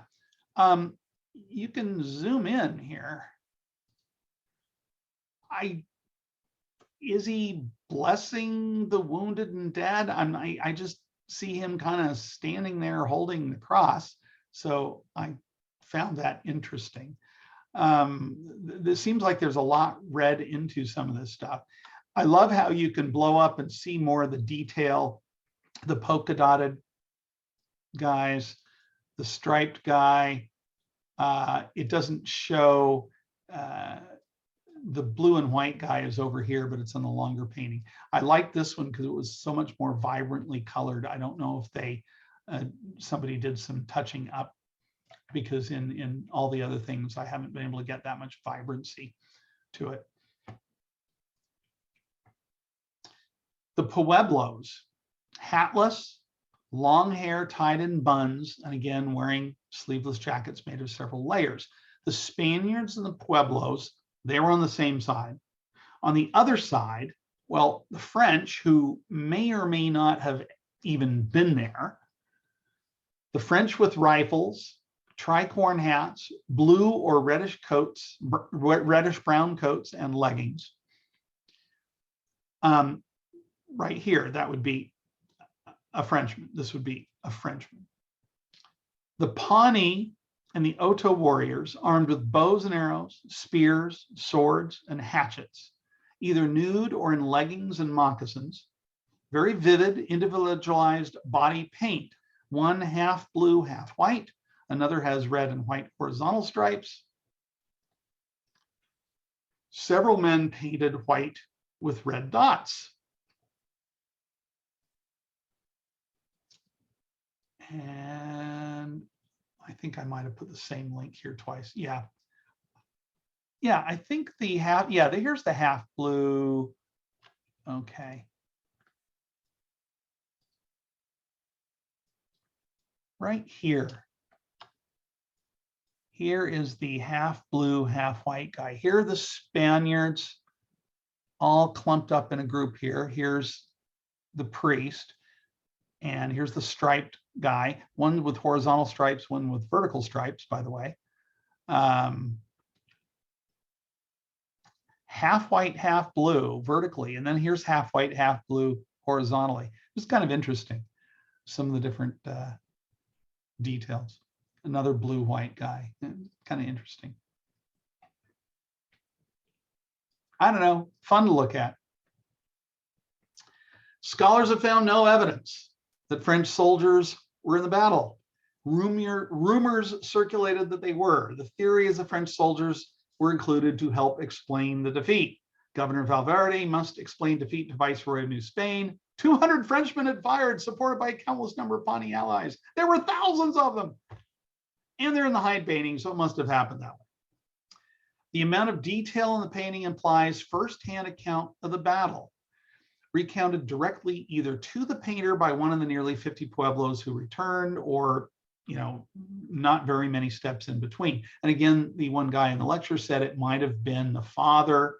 You can zoom in here. Is he blessing the wounded and dead? I just see him kind of standing there holding the cross. So I found that interesting. This seems like there's a lot read into some of this stuff. I love how you can blow up and see more of the detail, the polka dotted guys, the striped guy. It doesn't show the blue and white guy is over here, but it's on the longer painting. I like this one because it was so much more vibrantly colored. I don't know if they somebody did some touching up, because in all the other things, I haven't been able to get that much vibrancy to it. The Pueblos, hatless, long hair tied in buns, and again, wearing sleeveless jackets made of several layers. The Spaniards and the Pueblos, they were on the same side. On the other side, well, the French, who may or may not have even been there, the French with rifles, tricorn hats, blue or reddish coats, reddish brown coats, and leggings. Right here, that would be a Frenchman. This would be a Frenchman. The Pawnee and the Oto warriors, armed with bows and arrows, spears, swords, and hatchets, either nude or in leggings and moccasins. Very vivid, individualized body paint. One half blue, half white. Another has red and white horizontal stripes. Several men painted white with red dots. And I think I might have put the same link here twice. Yeah. Yeah, I think the half, yeah, here's the half blue. Okay. Right here. Here is the half blue, half white guy. Here are the Spaniards all clumped up in a group here. Here's the priest. And here's the striped guy, one with horizontal stripes, one with vertical stripes, by the way. Half white, half blue vertically. And then here's half white, half blue horizontally. It's kind of interesting, some of the different details. Another blue white guy, kind of interesting. I don't know, fun to look at. Scholars have found no evidence that French soldiers were in the battle. Rumors circulated that they were. The theory is the French soldiers were included to help explain the defeat. Governor Valverde must explain defeat to Viceroy of New Spain. 200 Frenchmen had fired, supported by a countless number of Pawnee allies. There were thousands of them. And they're in the hide painting, so it must have happened that way. The amount of detail in the painting implies firsthand account of the battle. recounted directly either to the painter by one of the nearly 50 pueblos who returned, or not very many steps in between. And again, the one guy in the lecture said it might have been the father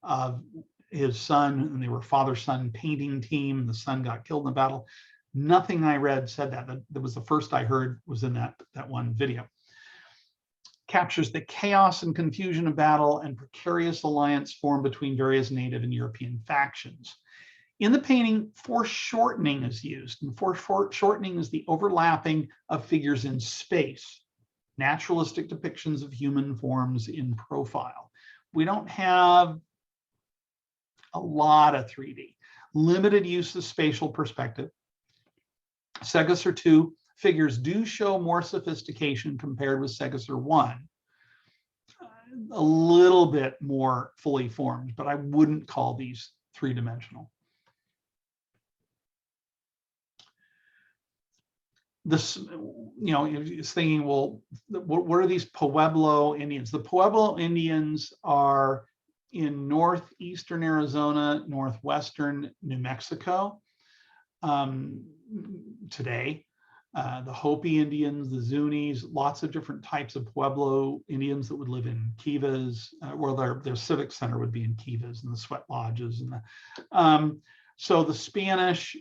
of his son, and they were father-son painting team. The son got killed in the battle. Nothing I read said that. That was the first I heard, was in that one video. Captures the chaos and confusion of battle and precarious alliance formed between various native and European factions. In the painting, foreshortening is used, and foreshortening is the overlapping of figures in space, naturalistic depictions of human forms in profile. We don't have a lot of 3D, limited use of spatial perspective. Segesser 2 figures do show more sophistication compared with Segesser 1. A little bit more fully formed, but I wouldn't call these three-dimensional. This, is thinking, well, what are these Pueblo Indians? The Pueblo Indians are in northeastern Arizona, northwestern New Mexico today. The Hopi Indians, the Zunis, lots of different types of Pueblo Indians that would live in kivas, or their civic center would be in kivas and the sweat lodges. And so the Spanish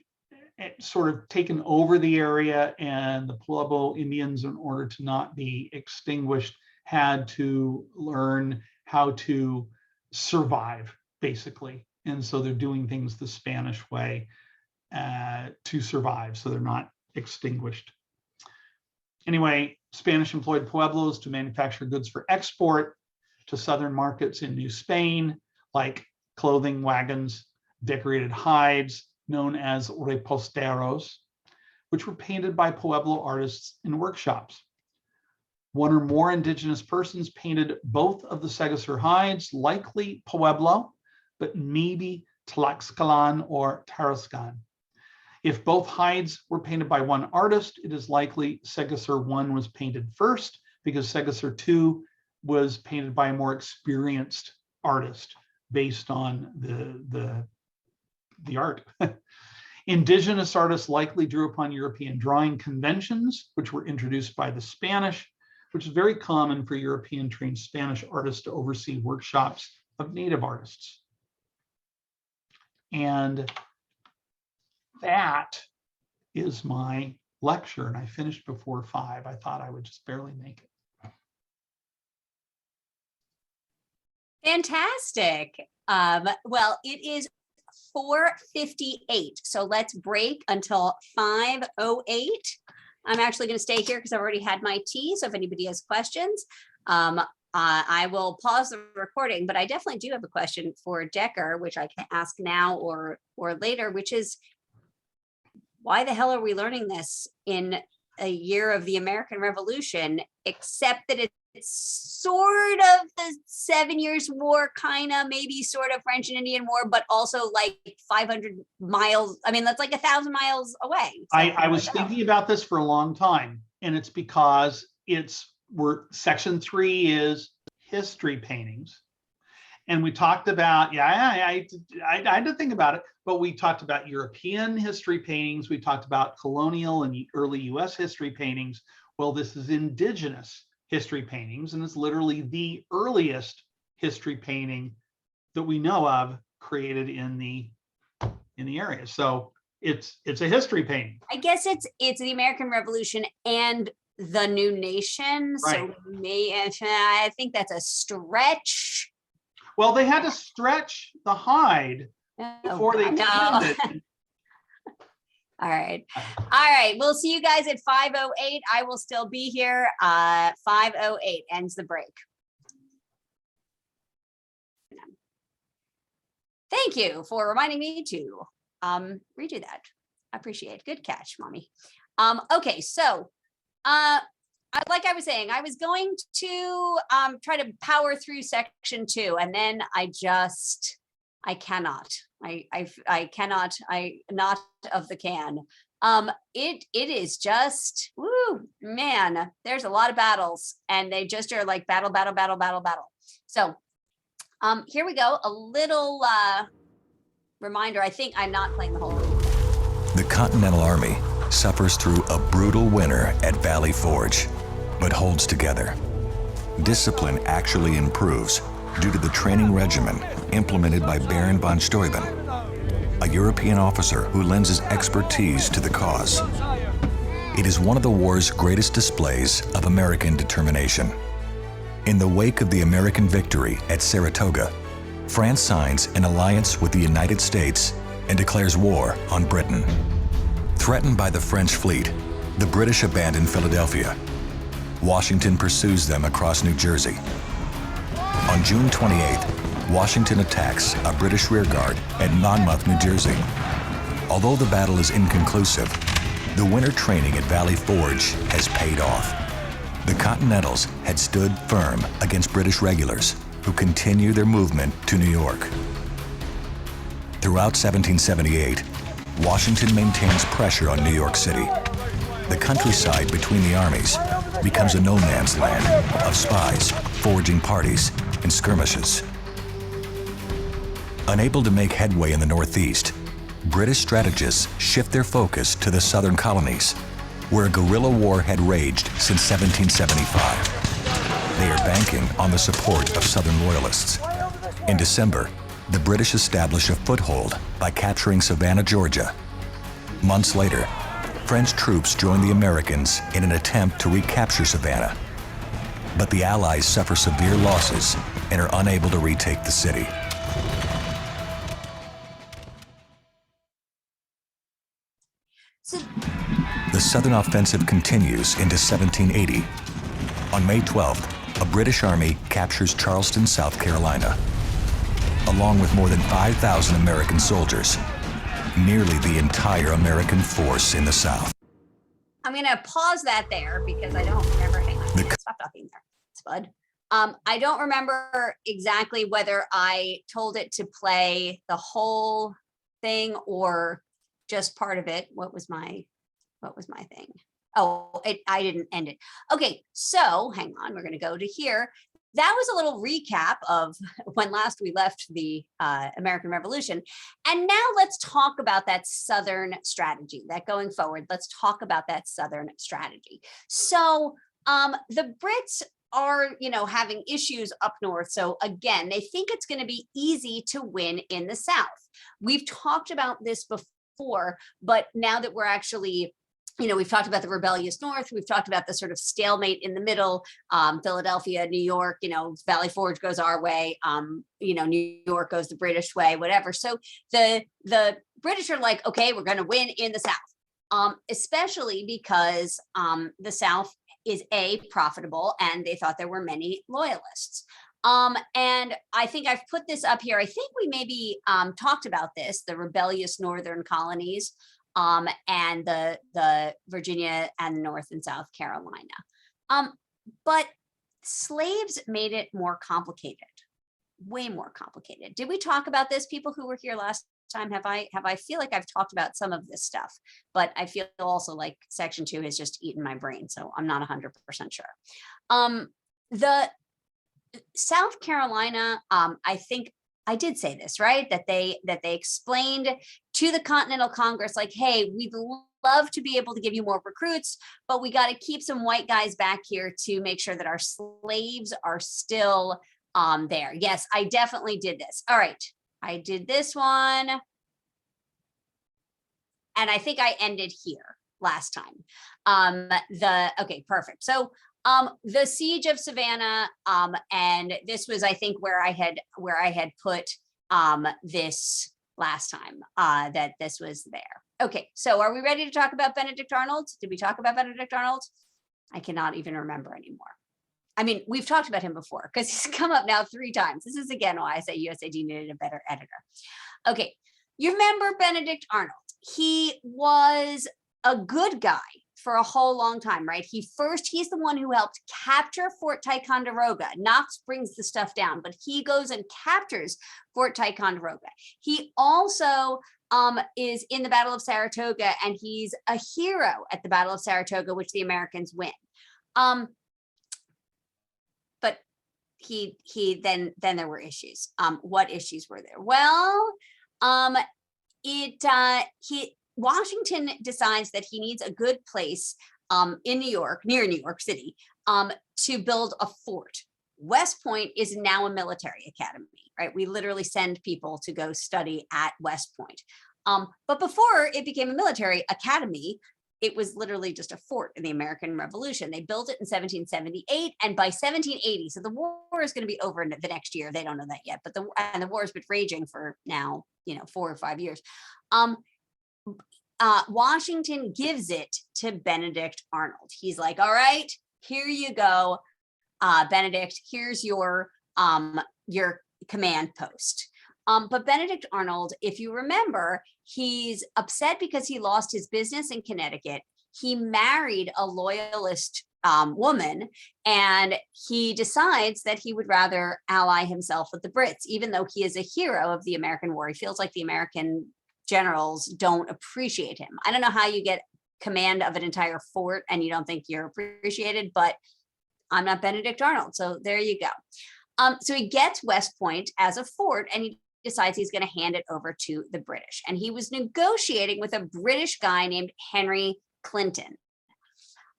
sort of taken over the area, and the Pueblo Indians, in order to not be extinguished, had to learn how to survive, basically. And so they're doing things the Spanish way to survive, so they're not extinguished. Anyway, Spanish employed Pueblos to manufacture goods for export to southern markets in New Spain, like clothing wagons, decorated hides, known as reposteros, which were painted by Pueblo artists in workshops. One or more indigenous persons painted both of the Segesser hides, likely Pueblo, but maybe Tlaxcalan or Tarascan. If both hides were painted by one artist, it is likely Segesser 1 was painted first, because Segesser 2 was painted by a more experienced artist based on the art. Indigenous artists likely drew upon European drawing conventions, which were introduced by the Spanish, which is very common for European trained Spanish artists to oversee workshops of native artists. And that is my lecture, and I finished before 5. I thought I would just barely make it. Fantastic. Well, it is 4:58, so let's break until 5:08. I'm actually going to stay here because I've already had my tea, so if anybody has questions, I will pause the recording, but I definitely do have a question for Decker, which I can ask now or later, which is, why the hell are we learning this in a year of the American Revolution, except that it's sort of the 7 Years War, kind of, maybe sort of French and Indian War, but also like 500 miles. I mean, that's like 1,000 miles away. So I was thinking about this for a long time, and it's because section 3 is history paintings. And we talked about, I had to think about it, but we talked about European history paintings. We talked about colonial and early US history paintings. Well, this is indigenous history paintings, and it's literally the earliest history painting that we know of created in the area. So it's a history painting. I guess it's the American Revolution and the new nation. Right. So I think that's a stretch. Well, they had to stretch the hide before they painted it. All right. All right. We'll see you guys at 5:08. I will still be here. 5:08 ends the break. Thank you for reminding me to redo that. I appreciate it. Good catch, Mommy. Okay, so like I was saying, I was going to try to power through section 2, and then I cannot. I cannot. I not of the can. It is just, woo, man. There's a lot of battles, and they just are like battle. So, here we go. A little reminder, I think I'm not playing the whole thing. The Continental Army suffers through a brutal winter at Valley Forge, but holds together. Discipline actually improves due to the training regimen implemented by Baron von Steuben, a European officer who lends his expertise to the cause. It is one of the war's greatest displays of American determination. In the wake of the American victory at Saratoga, France signs an alliance with the United States and declares war on Britain. Threatened by the French fleet, the British abandon Philadelphia. Washington pursues them across New Jersey. On June 28th, Washington attacks a British rearguard at Monmouth, New Jersey. Although the battle is inconclusive, the winter training at Valley Forge has paid off. The Continentals had stood firm against British regulars who continue their movement to New York. Throughout 1778, Washington maintains pressure on New York City. The countryside between the armies becomes a no-man's land of spies, foraging parties, and skirmishes. Unable to make headway in the Northeast, British strategists shift their focus to the southern colonies, where a guerrilla war had raged since 1775. They are banking on the support of Southern loyalists. In December, the British establish a foothold by capturing Savannah, Georgia. Months later, French troops join the Americans in an attempt to recapture Savannah. But the Allies suffer severe losses and are unable to retake the city. The Southern offensive continues into 1780. On May 12th, a British army captures Charleston, South Carolina, along with more than 5,000 American soldiers, nearly the entire American force in the South. I'm going to pause that there because I don't remember. Hang on, stop talking there, Spud. I don't remember exactly whether I told it to play the whole thing or just part of it. What was my thing? Oh, I didn't end it. Okay, so hang on, we're going to go to here. That was a little recap of when last we left the American Revolution. And now let's talk about that Southern strategy, that going forward, let's talk about that Southern strategy. So the Brits are, having issues up north. So again, they think it's going to be easy to win in the South. We've talked about this before, but now that we're actually we've talked about the rebellious North. We've talked about the sort of stalemate in the middle, Philadelphia, New York, Valley Forge goes our way, New York goes the British way, whatever. So the British are like, okay, we're going to win in the South, especially because the South is profitable and they thought there were many loyalists. And I think I've put this up here. I think we maybe talked about this, the rebellious Northern colonies. And the Virginia and North and South Carolina. But slaves made it more complicated, way more complicated. Did we talk about this? People who were here last time, have I feel like I've talked about some of this stuff, but I feel also like section 2 has just eaten my brain. So I'm not 100% sure. The South Carolina, I think I did say this, right? That they explained to the Continental Congress, like, hey, we'd love to be able to give you more recruits, but we got to keep some white guys back here to make sure that our slaves are still there. Yes, I definitely did this. All right, I did this one. And I think I ended here last time. Okay, perfect. So the siege of Savannah, and this was, I think, where I had put this last time, that this was there. Okay, so are we ready to talk about Benedict Arnold? Did we talk about Benedict Arnold? I cannot even remember anymore. I mean, we've talked about him before because he's come up now 3 times. This is again why I say USAD needed a better editor. Okay, you remember Benedict Arnold. He was a good guy for a whole long time, right? He's the one who helped capture Fort Ticonderoga. Knox brings the stuff down, but he goes and captures Fort Ticonderoga. He also is in the Battle of Saratoga, and he's a hero at the Battle of Saratoga, which the Americans win. But then there were issues. What issues were there? Well, Washington decides that he needs a good place in New York, near New York City, to build a fort. West Point is now a military academy, right? We literally send people to go study at West Point. But before it became a military academy, it was literally just a fort in the American Revolution. They built it in 1778, and by 1780, so the war is going to be over the next year. They don't know that yet, but the war has been raging for now, 4 or 5 years. Washington gives it to Benedict Arnold. He's like, all right, here you go, Benedict, here's your command post. But Benedict Arnold, if you remember, he's upset because he lost his business in Connecticut. He married a loyalist woman, and he decides that he would rather ally himself with the Brits, even though he is a hero of the American war. He feels like the American generals don't appreciate him. I don't know how you get command of an entire fort and you don't think you're appreciated, but I'm not Benedict Arnold, so there you go. So he gets West Point as a fort, and he decides he's going to hand it over to the British. And he was negotiating with a British guy named Henry Clinton.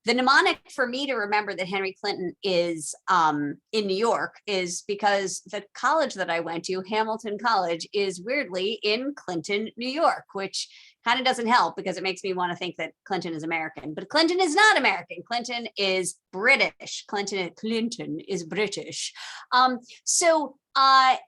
The mnemonic for me to remember that Henry Clinton is in New York is because the college that I went to, Hamilton College, is weirdly in Clinton, New York, which kind of doesn't help because it makes me want to think that Clinton is American. But Clinton is not American. Clinton is British. Clinton is British. So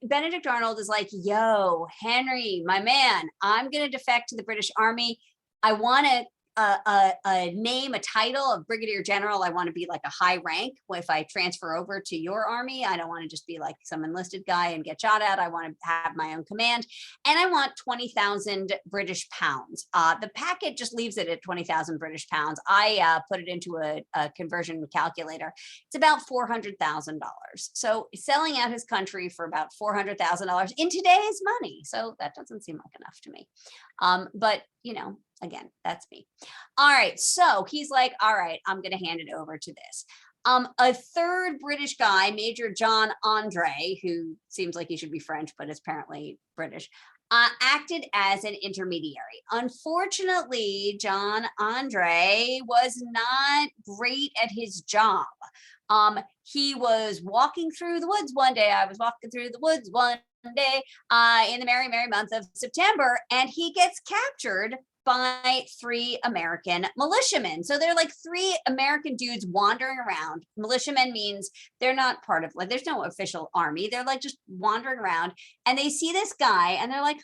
Benedict Arnold is like, yo, Henry, my man, I'm going to defect to the British Army. I want to a title of brigadier general. I want to be like a high rank. If I transfer over to your army, I don't want to just be like some enlisted guy and get shot at. I want to have my own command, and I want 20,000 British pounds. The packet just leaves it at 20,000 British pounds. I put it into a conversion calculator. It's about $400,000. So selling out his country for about $400,000 in today's money. So that doesn't seem like enough to me. But again, that's me. All right, so he's like, all right, I'm going to hand it over to this. A third British guy, Major John Andre, who seems like he should be French, but is apparently British, acted as an intermediary. Unfortunately, John Andre was not great at his job. He was walking through the woods one day. I was walking through the woods one day in the merry, merry month of September, and he gets captured by 3 American militiamen. So they're like 3 American dudes wandering around. Militiamen means they're not part of, like, there's no official army. They're like just wandering around, and they see this guy and they're like,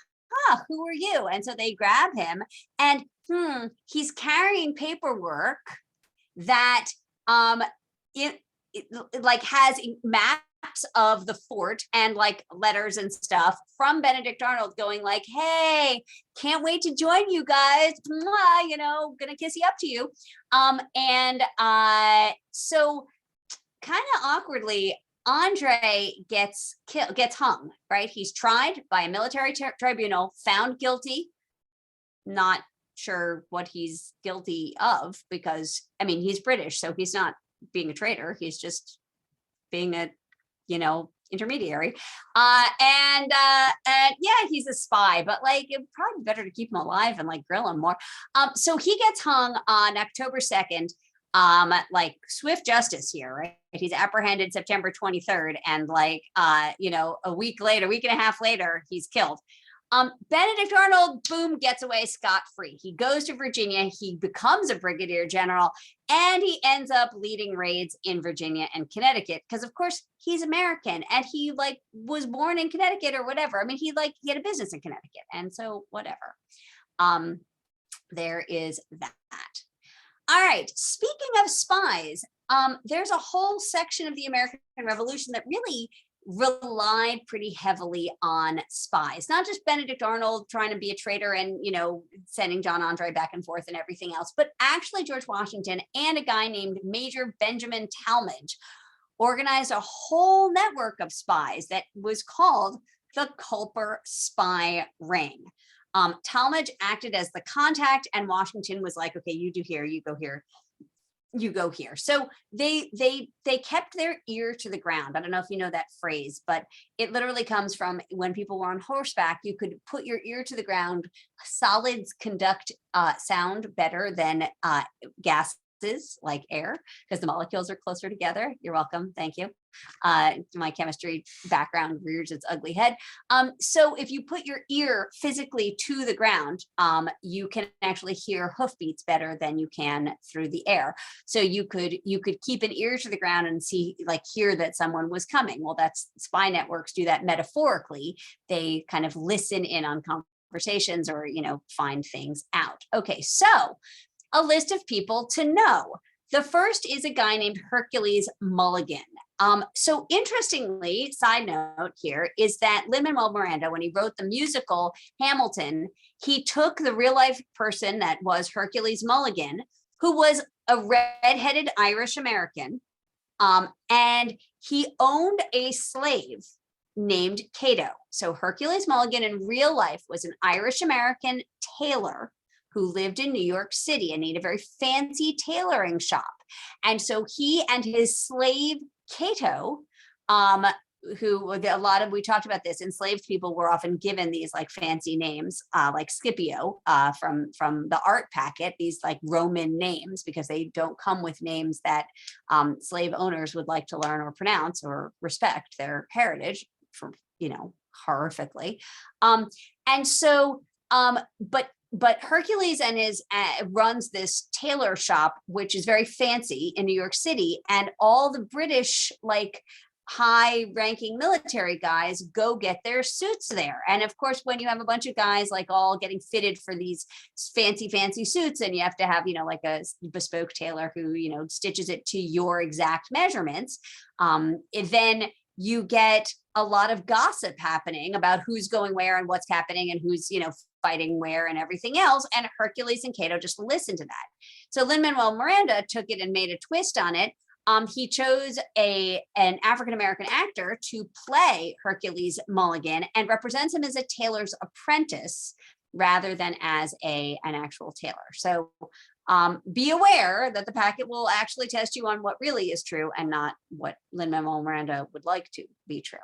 who are you? And so they grab him, and he's carrying paperwork that it like has maps of the fort and like letters and stuff from Benedict Arnold going like, hey, can't wait to join you guys. Mwah, gonna kiss you up to you. So kind of awkwardly, Andre gets hung, right? He's tried by a military tribunal, found guilty. Not sure what he's guilty of because, he's British, so he's not being a traitor. He's just being a intermediary. Yeah, he's a spy, but like, it'd probably be better to keep him alive and like grill him more. So he gets hung on October 2nd, like swift justice here, right? He's apprehended September 23rd, and like, a week and a half later, he's killed. Benedict Arnold, boom, gets away scot-free. He goes to Virginia, he becomes a brigadier general, and he ends up leading raids in Virginia and Connecticut because, of course, he's American and he like was born in Connecticut or whatever. He had a business in Connecticut, and so whatever. There is that. All right, speaking of spies, there's a whole section of the American Revolution that really relied pretty heavily on spies, not just Benedict Arnold trying to be a traitor and, sending John Andre back and forth and everything else, but actually George Washington and a guy named Major Benjamin Talmadge organized a whole network of spies that was called the Culper Spy Ring. Talmadge acted as the contact, and Washington was like, okay, you do here, you go here. you go here. So they kept their ear to the ground. I don't know if you know that phrase, but it literally comes from when people were on horseback, you could put your ear to the ground. Solids conduct sound better than gases like air because the molecules are closer together. You're welcome. Thank you. My chemistry background rears its ugly head. So if you put your ear physically to the ground, you can actually hear hoofbeats better than you can through the air. So you could keep an ear to the ground and hear that someone was coming. Well, that's spy networks do that metaphorically. They kind of listen in on conversations or, find things out. Okay, so a list of people to know. The first is a guy named Hercules Mulligan. So interestingly, side note here is that Lin-Manuel Miranda, when he wrote the musical Hamilton, he took the real life person that was Hercules Mulligan, who was a redheaded Irish American, and he owned a slave named Cato. So Hercules Mulligan in real life was an Irish American tailor who lived in New York City and he had a very fancy tailoring shop. And so he and his slave Cato, we talked about this, enslaved people were often given these like fancy names, like Scipio from the art packet, these like Roman names, because they don't come with names that slave owners would like to learn or pronounce or respect their heritage for, horrifically. And so, but Hercules and his runs this tailor shop, which is very fancy in New York City, and all the British like high-ranking military guys go get their suits there. And of course, when you have a bunch of guys like all getting fitted for these fancy suits, and you have to have like a bespoke tailor who stitches it to your exact measurements, then you get a lot of gossip happening about who's going where and what's happening and who's fighting where and everything else. And Hercules and Cato just listened to that. So Lin-Manuel Miranda took it and made a twist on it. He chose an African-American actor to play Hercules Mulligan and represents him as a tailor's apprentice rather than as an actual tailor. So be aware that the packet will actually test you on what really is true and not what Lin-Manuel Miranda would like to be true.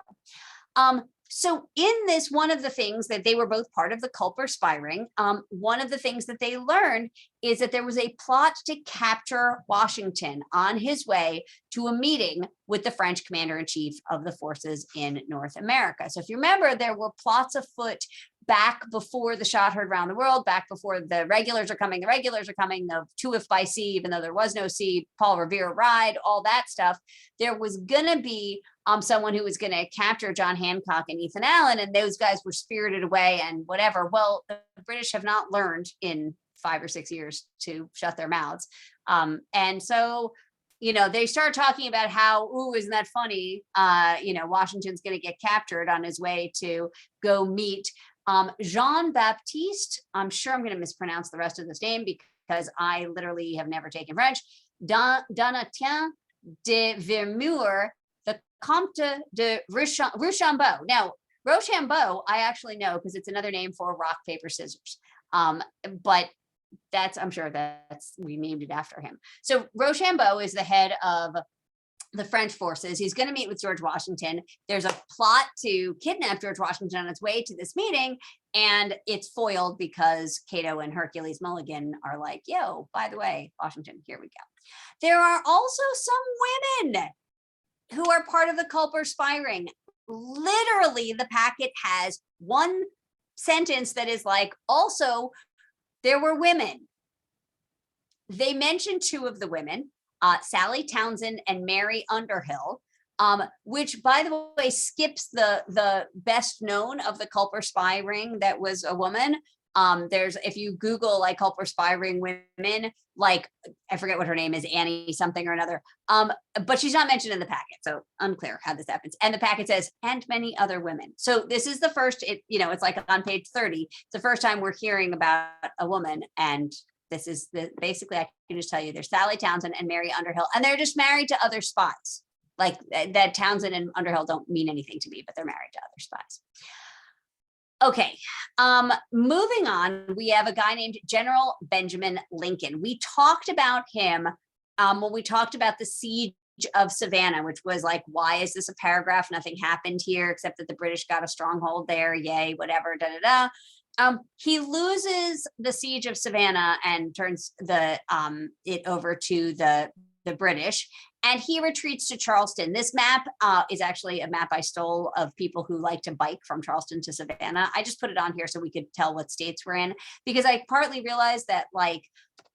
So in this, one of the things that they were both part of the Culper spy ring, one of the things that they learned is that there was a plot to capture Washington on his way to a meeting with the French commander-in-chief of the forces in North America. So if you remember, there were plots afoot back before the shot heard around the world, back before the regulars are coming, the 2 by sea, even though there was no sea, Paul Revere ride, all that stuff. There was gonna be someone who was gonna capture John Hancock and Ethan Allen, and those guys were spirited away and whatever. Well, the British have not learned in 5 or 6 years to shut their mouths. And so, they start talking about how, ooh, isn't that funny? Washington's gonna get captured on his way to go meet Jean-Baptiste, I'm sure I'm going to mispronounce the rest of this name because I literally have never taken French, Donatien de Vermeur, the Comte de Rochambeau. Now, Rochambeau, I actually know because it's another name for rock, paper, scissors. But I'm sure we named it after him. So Rochambeau is the head of the French forces. He's going to meet with George Washington. There's a plot to kidnap George Washington on its way to this meeting, and it's foiled because Cato and Hercules Mulligan are like, yo, by the way, Washington, here we go. There are also some women who are part of the Culper spy ring. Literally, the packet has one sentence that is like, also, there were women. They mentioned 2 of the women, Sally Townsend and Mary Underhill, which, by the way, skips the best known of the Culper spy ring that was a woman. If you Google like Culper spy ring women, like I forget what her name is, Annie something or another, but she's not mentioned in the packet, so unclear how this happens. And the packet says, and many other women. So this is the first, it's like on page 30. It's the first time we're hearing about a woman, and this is basically, I can just tell you, there's Sally Townsend and Mary Underhill, and they're just married to other spies. Like that Townsend and Underhill don't mean anything to me, but they're married to other spies. Okay, moving on, we have a guy named General Benjamin Lincoln. We talked about him when we talked about the siege of Savannah, which was like, why is this a paragraph? Nothing happened here except that the British got a stronghold there. Yay, whatever, da da da. He loses the siege of Savannah and turns the it over to the British, and he retreats to Charleston. This map is actually a map I stole of people who like to bike from Charleston to Savannah. I just put it on here so we could tell what states we're in, because I partly realized that like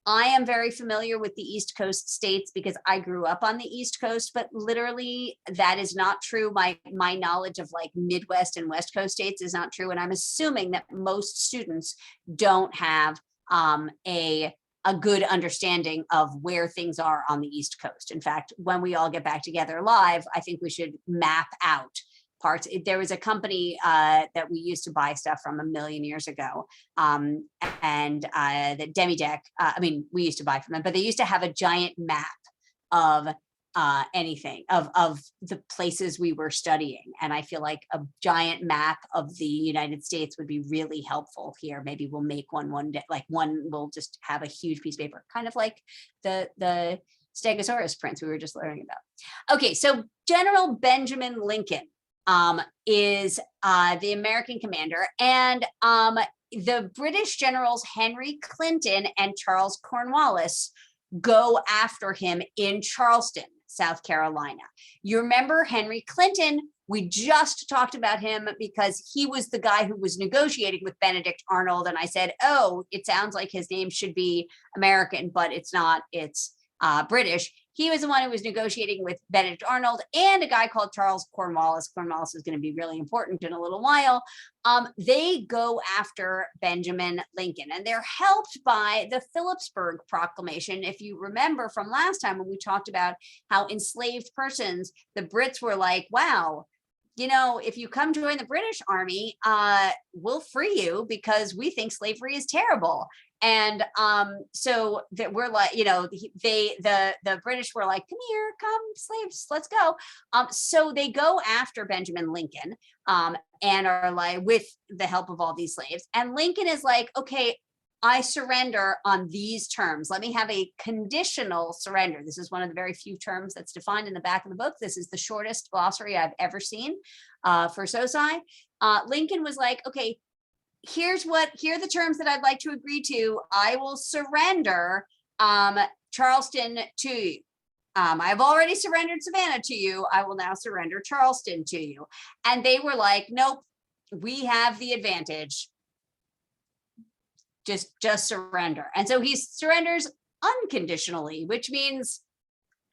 I am very familiar with the East Coast states because I grew up on the East Coast, but literally that is not true. My knowledge of like Midwest and West Coast states is not true. And I'm assuming that most students don't have a good understanding of where things are on the East Coast. In fact, when we all get back together live, I think we should map out parts. There was a company that we used to buy stuff from a million years ago, and the Demideck, I mean, we used to buy from them, but they used to have a giant map of anything, of the places we were studying. And I feel like a giant map of the United States would be really helpful here. Maybe we'll make one day, like one will just have a huge piece of paper, kind of like the Stegosaurus prints we were just learning about. Okay, so General Benjamin Lincoln is the American commander, and the British generals Henry Clinton and Charles Cornwallis go after him in Charleston, South Carolina. You remember Henry Clinton? We just talked about him because he was the guy who was negotiating with Benedict Arnold, and I said, oh, it sounds like his name should be American, but it's not, it's British. He was the one who was negotiating with Benedict Arnold and a guy called Charles Cornwallis. Cornwallis is going to be really important in a little while. They go after Benjamin Lincoln, and they're helped by the Phillipsburg Proclamation. If you remember from last time when we talked about how enslaved persons, the Brits were like, wow, you know, if you come join the British Army, we'll free you because we think slavery is terrible. And so that we're like, you know, the British were like, come here, come slaves, let's go. So they go after Benjamin Lincoln and are like, with the help of all these slaves. And Lincoln is like, okay, I surrender on these terms. Let me have a conditional surrender. This is one of the very few terms that's defined in the back of the book. This is the shortest glossary I've ever seen for SOSI. Lincoln was like, okay, here are the terms that I'd like to agree to. I will surrender Charleston to you. I've already surrendered Savannah to you. I will now surrender Charleston to you. And they were like, nope, we have the advantage. Just surrender. And so he surrenders unconditionally, which means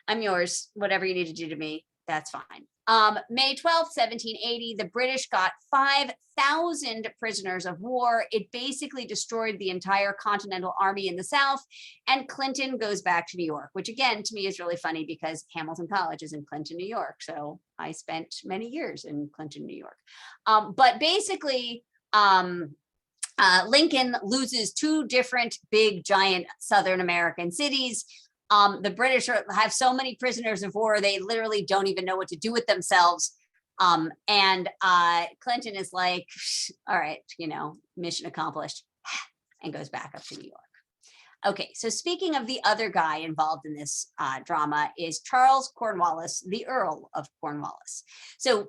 I'm yours. Whatever you need to do to me, that's fine. May 12th, 1780, the British got 5,000 prisoners of war. It basically destroyed the entire Continental Army in the South, and Clinton goes back to New York, which again, to me is really funny because Hamilton College is in Clinton, New York. So I spent many years in Clinton, New York. But basically, Lincoln loses two different big giant Southern American cities. The British have so many prisoners of war, they literally don't even know what to do with themselves. And Clinton is like, all right, you know, mission accomplished, and goes back up to New York. Okay, so speaking of the other guy involved in this drama is Charles Cornwallis, the Earl of Cornwallis. So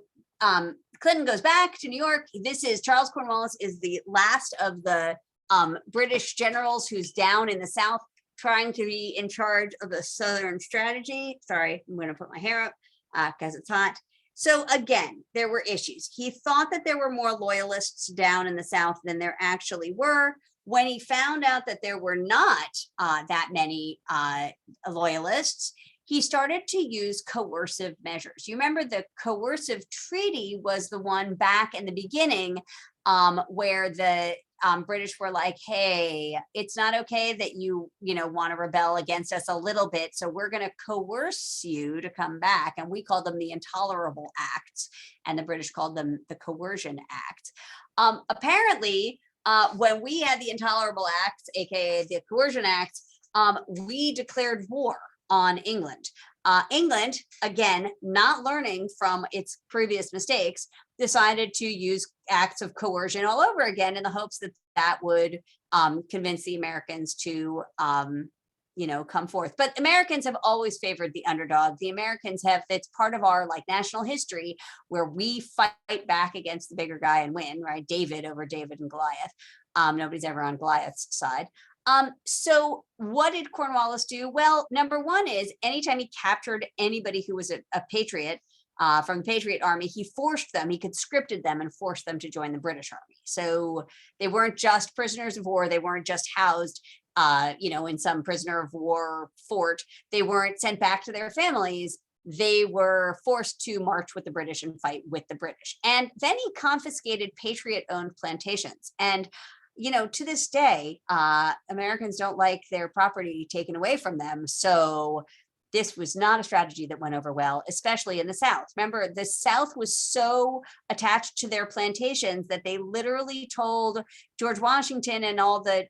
Clinton goes back to New York. This is Charles Cornwallis is the last of the British generals who's down in the South, trying to be in charge of the Southern strategy. Sorry, I'm going to put my hair up because it's hot. So again, there were issues. He thought that there were more loyalists down in the South than there actually were. When he found out that there were not that many loyalists, he started to use coercive measures. You remember the coercive treaty was the one back in the beginning where the British were like, hey, it's not okay that you want to rebel against us a little bit, so we're going to coerce you to come back. And we called them the Intolerable Acts, and the British called them the Coercion Act. Apparently, when we had the Intolerable Acts, aka the Coercion Act, we declared war on England. England, again, not learning from its previous mistakes, decided to use acts of coercion all over again in the hopes that that would convince the Americans to come forth. But Americans have always favored the underdog. The Americans have, it's part of our like national history where we fight back against the bigger guy and win, right? David over David and Goliath. Nobody's ever on Goliath's side. So what did Cornwallis do? Well, number one is anytime he captured anybody who was a patriot, from the Patriot Army, he conscripted them and forced them to join the British Army. So they weren't just prisoners of war. They weren't just housed, in some prisoner of war fort. They weren't sent back to their families. They were forced to march with the British and fight with the British. And then he confiscated Patriot-owned plantations. And to this day, Americans don't like their property taken away from them. So this was not a strategy that went over well, especially in the South. Remember, the South was so attached to their plantations that they literally told George Washington and all the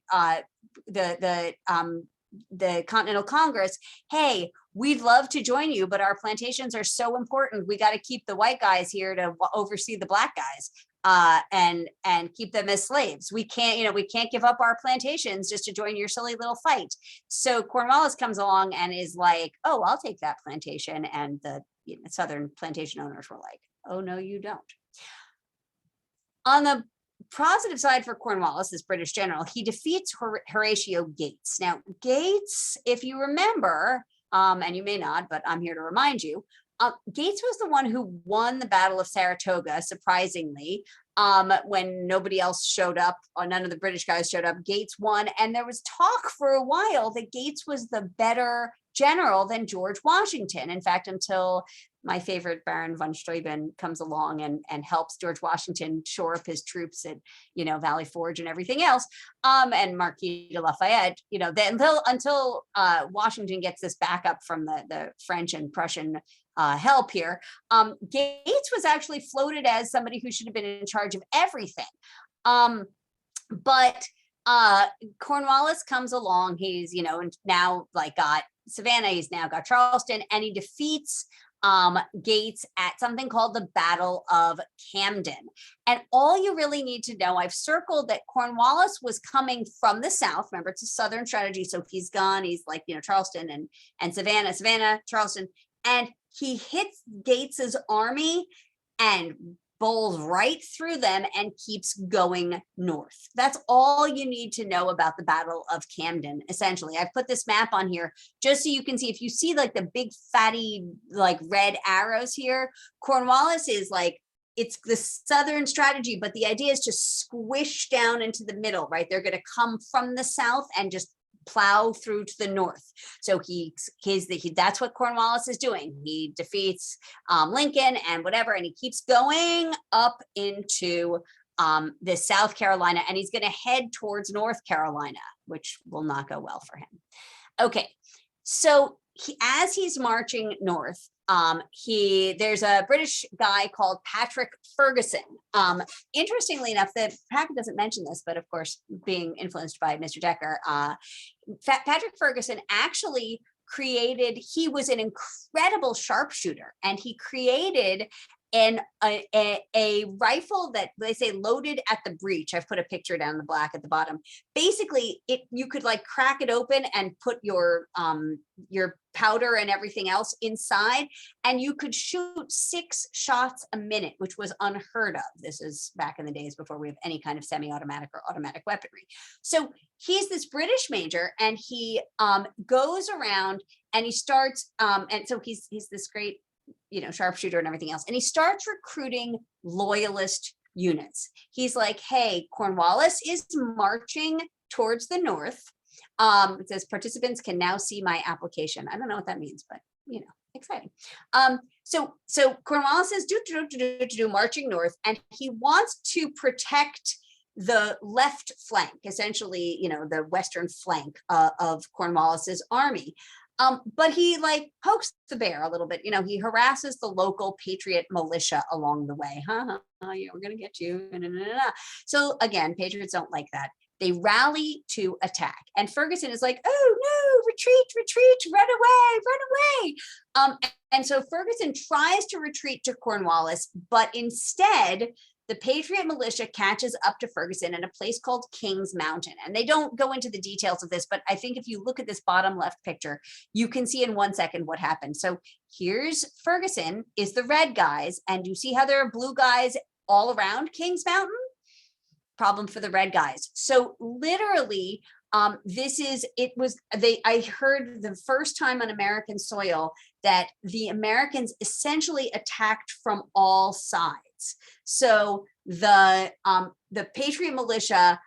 Continental Congress, hey, we'd love to join you, but our plantations are so important. We got to keep the white guys here to oversee the black guys. And keep them as slaves. We can't give up our plantations just to join your silly little fight. So Cornwallis comes along and is like, oh, I'll take that plantation. And the Southern plantation owners were like, oh, no, you don't. On the positive side for Cornwallis, this British general, he defeats Horatio Gates. Now, Gates, if you remember, and you may not, but I'm here to remind you, Gates was the one who won the Battle of Saratoga, surprisingly, when nobody else showed up, or none of the British guys showed up. Gates won, and there was talk for a while that Gates was the better general than George Washington. In fact, until my favorite Baron von Steuben comes along and helps George Washington shore up his troops at, Valley Forge and everything else, and Marquis de Lafayette, until Washington gets this backup from the French and Prussian help here. Gates was actually floated as somebody who should have been in charge of everything. But Cornwallis comes along. He's, now like got Savannah, he's now got Charleston, and he defeats Gates at something called the Battle of Camden. And all you really need to know, I've circled that Cornwallis was coming from the South. Remember, it's a Southern strategy. So he's gone, he's like, Charleston and Savannah, Charleston, and he hits Gates's army and bowls right through them and keeps going north. That's all you need to know about the Battle of Camden, essentially. I've put this map on here just so you can see, if you see like the big fatty like red arrows here, Cornwallis is like, it's the Southern strategy, but the idea is to squish down into the middle, right? They're going to come from the South and just plow through to the north. So that's what Cornwallis is doing. He defeats Lincoln and whatever, and he keeps going up into the South Carolina, and he's going to head towards North Carolina, which will not go well for him. Okay, so as he's marching north, there's a British guy called Patrick Ferguson. Interestingly enough, the packet doesn't mention this, but of course, being influenced by Mr. Decker, Patrick Ferguson actually he was an incredible sharpshooter, and he created a rifle that they say loaded at the breech. I've put a picture down in the black at the bottom. Basically, you could like crack it open and put your powder and everything else inside, and you could shoot 6 shots a minute, which was unheard of. This is back in the days before we have any kind of semi-automatic or automatic weaponry. So he's this British major, and he goes around and he starts, and so he's this great sharpshooter and everything else. And he starts recruiting loyalist units. He's like, hey, Cornwallis is marching towards the north. It says participants can now see my application. I don't know what that means, but exciting. So Cornwallis is marching north, and he wants to protect the left flank, essentially, the western flank of Cornwallis's army. But he like pokes the bear a little bit, he harasses the local patriot militia along the way. We're going to get you. So again, patriots don't like that. They rally to attack. And Ferguson is like, oh no, retreat, run away. And so Ferguson tries to retreat to Cornwallis, but instead the Patriot militia catches up to Ferguson in a place called Kings Mountain. And they don't go into the details of this, but I think if you look at this bottom left picture, you can see in 1 second what happened. So here's Ferguson is the red guys, and you see how there are blue guys all around Kings Mountain? Problem for the red guys. So literally, I heard the first time on American soil that the Americans essentially attacked from all sides. So the Patriot militia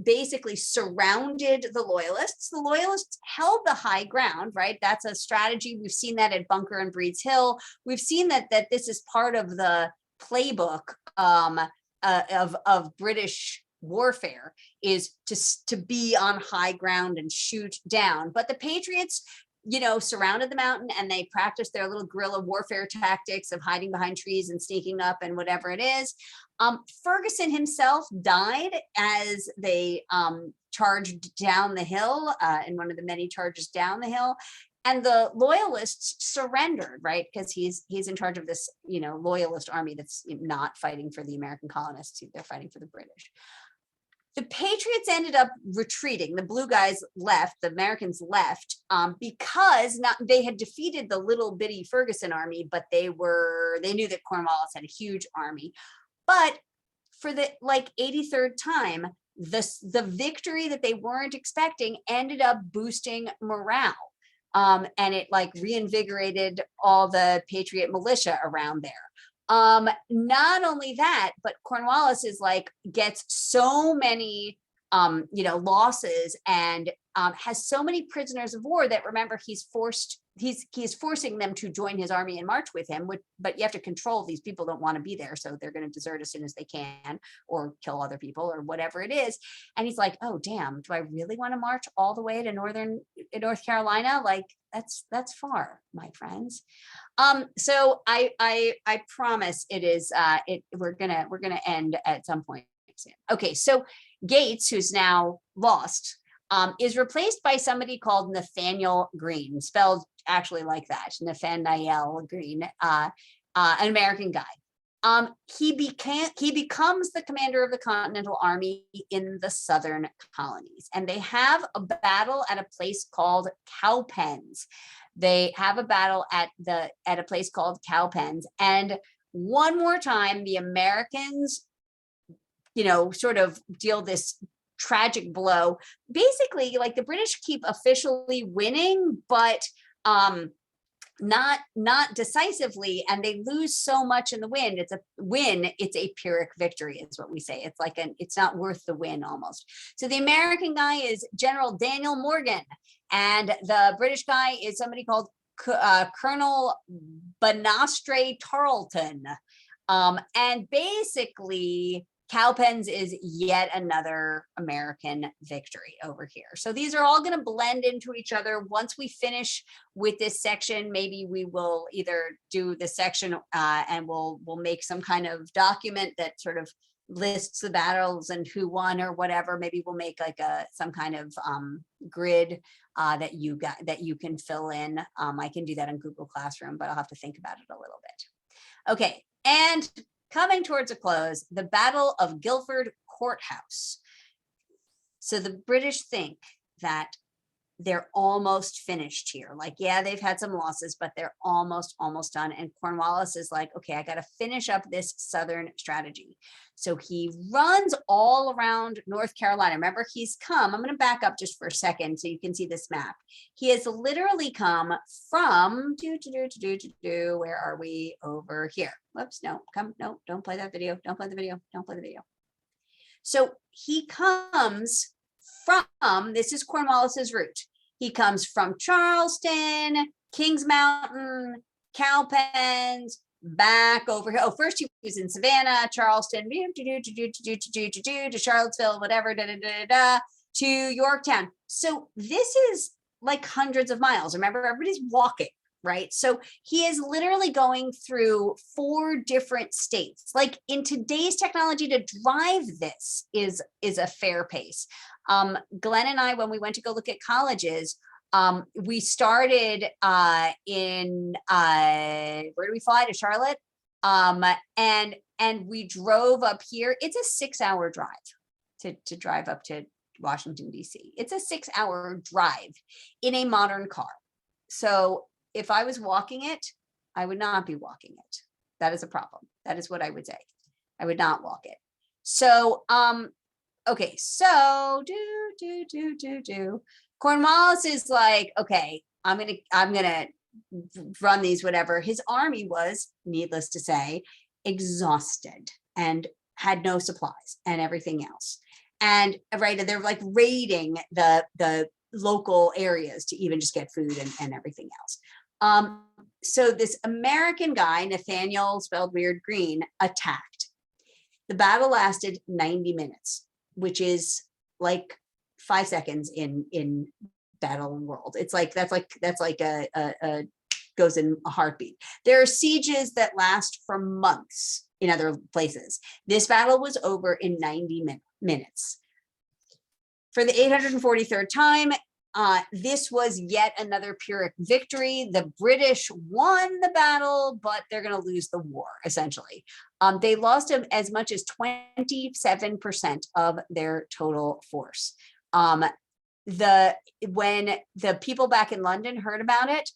basically surrounded the Loyalists. The Loyalists held the high ground, right? That's a strategy. We've seen that at Bunker and Breeds Hill. We've seen that this is part of the playbook of British warfare, is to be on high ground and shoot down. But the Patriots, surrounded the mountain, and they practiced their little guerrilla warfare tactics of hiding behind trees and sneaking up and whatever it is. Ferguson himself died as they charged down the hill in one of the many charges down the hill. And the Loyalists surrendered, right? Because he's in charge of this, Loyalist army that's not fighting for the American colonists. They're fighting for the British. The Patriots ended up retreating. The blue guys left, the Americans left, because they had defeated the little bitty Ferguson army, but they knew that Cornwallis had a huge army. But for the 83rd time, the victory that they weren't expecting ended up boosting morale. And it reinvigorated all the Patriot militia around there. Not only that, but Cornwallis gets so many, losses, and has so many prisoners of war that, remember, he's forcing them to join his army and march with him, but you have to control these people don't want to be there. So they're going to desert as soon as they can, or kill other people, or whatever it is. And he's like, oh, damn, do I really want to march all the way to North Carolina? That's far, my friends. So I promise it is, we're gonna end at some point soon. Okay, so Gates, who's now lost, is replaced by somebody called Nathaniel Greene, spelled actually like that, Nathaniel Greene, an American guy. He becomes the commander of the Continental Army in the Southern colonies, and they have a battle at a place called Cowpens. They have a battle at a place called Cowpens, and one more time, the Americans, sort of deal this tragic blow. Basically, the British keep officially winning, but not decisively, and they lose so much in the win. It's a Pyrrhic victory, is what we say. It's it's not worth the win almost. So the American guy is General Daniel Morgan, and the British guy is somebody called Colonel Banastre Tarleton. And basically, Cowpens is yet another American victory over here. So these are all going to blend into each other. Once we finish with this section, maybe we will either do the section and we'll make some kind of document that sort of lists the battles and who won or whatever. Maybe we'll make some kind of grid that you can fill in. I can do that in Google Classroom, but I'll have to think about it a little bit. Okay, and coming towards a close, the Battle of Guilford Courthouse. So the British think that they're almost finished here. Yeah, they've had some losses, but they're almost done. And Cornwallis is like, okay, I got to finish up this Southern strategy. So he runs all around North Carolina. Remember, I'm going to back up just for a second so you can see this map. He has literally come from, where are we? Over here. Whoops, no, don't play that video. Don't play the video. So he comes from, this is Cornwallis's route. He comes from Charleston, Kings Mountain, Cowpens, back over here. Oh, first he was in Savannah, Charleston, to Charlottesville, whatever, to Yorktown. So this is hundreds of miles. Remember, everybody's walking, right? So he is literally going through 4 different states. In today's technology, to drive this is a fair pace. Glenn and I, when we went to go look at colleges, we started in where do we fly, to Charlotte? And and we drove up here. It's a 6-hour drive to drive up to Washington, DC. It's a 6-hour drive in a modern car. So if I was walking it, I would not be walking it. That is a problem. That is what I would say. I would not walk it. So, okay, so Cornwallis is like, okay, I'm gonna run these, whatever. His army was, needless to say, exhausted and had no supplies and everything else. And right, they're like raiding the local areas to even just get food and everything else. So this American guy, Nathaniel, spelled weird, Green, attacked. The battle lasted 90 minutes, which is like 5 seconds in battle and world. It's like, that's like a goes in a heartbeat. There are sieges that last for months in other places. This battle was over in 90 minutes. For the 843rd time, this was yet another Pyrrhic victory. The British won the battle, but they're going to lose the war, essentially. They lost as much as 27% of their total force. When the people back in London heard about it,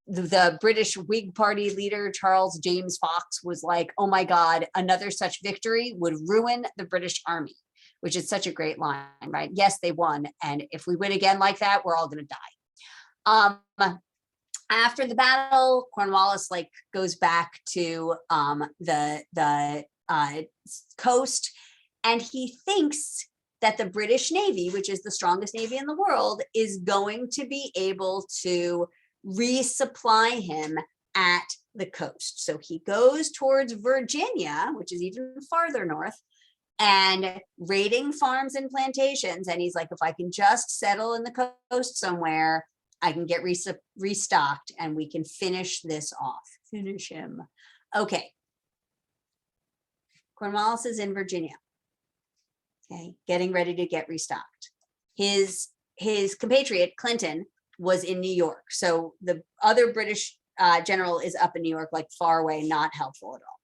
the British Whig Party leader, Charles James Fox, was like, oh my God, another such victory would ruin the British army, which is such a great line, right? Yes, they won. And if we win again like that, we're all going to die. After the battle, Cornwallis like goes back to the coast, and he thinks that the British Navy, which is the strongest Navy in the world, is going to be able to resupply him at the coast. So he goes towards Virginia, which is even farther north, and raiding farms and plantations. And he's like, if I can just settle in the coast somewhere, I can get restocked and we can finish this off. Finish him. Okay. Cornwallis is in Virginia. Okay, getting ready to get restocked. His compatriot, Clinton, was in New York. So the other British general is up in New York, like far away, not helpful at all.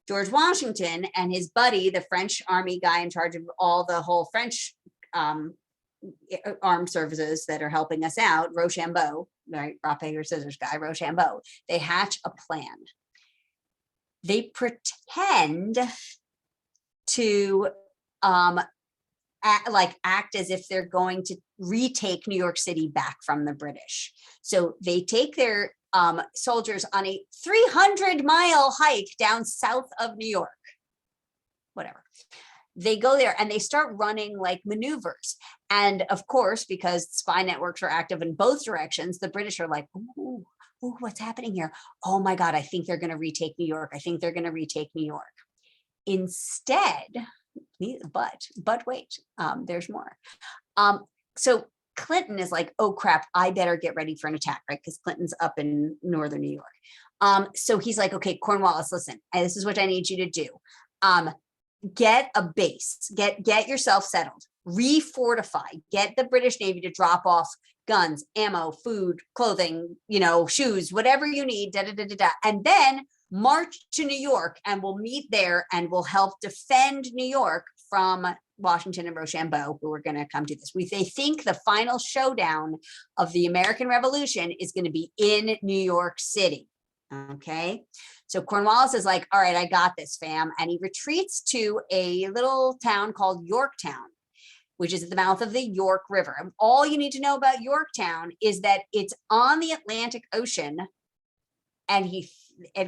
George Washington and his buddy, the French army guy in charge of all the whole French armed services that are helping us out, Rochambeau, right? Rock, paper, scissors guy, Rochambeau. They hatch a plan. They pretend to act as if they're going to retake New York City back from the British. So they take their soldiers on a 300-mile hike down south of New York. Whatever. They go there and they start running like maneuvers. And of course, because spy networks are active in both directions, the British are like, ooh, what's happening here? Oh my God, I think they're going to retake New York. I think they're going to retake New York. Instead, but wait, there's more. So Clinton is like, oh crap, I better get ready for an attack, right? Because Clinton's up in northern New York. So he's like, okay, Cornwallis, listen, this is what I need you to do. Get a base, get yourself settled, refortify, get the British Navy to drop off guns, ammo, food, clothing, shoes, whatever you need, and then march to New York, and we'll meet there and we'll help defend New York from Washington and Rochambeau, who are going to come to this. They think the final showdown of the American Revolution is going to be in New York City. Okay, so Cornwallis is like, all right, I got this, fam. And he retreats to a little town called Yorktown, which is at the mouth of the York River. And all you need to know about Yorktown is that it's on the Atlantic Ocean. And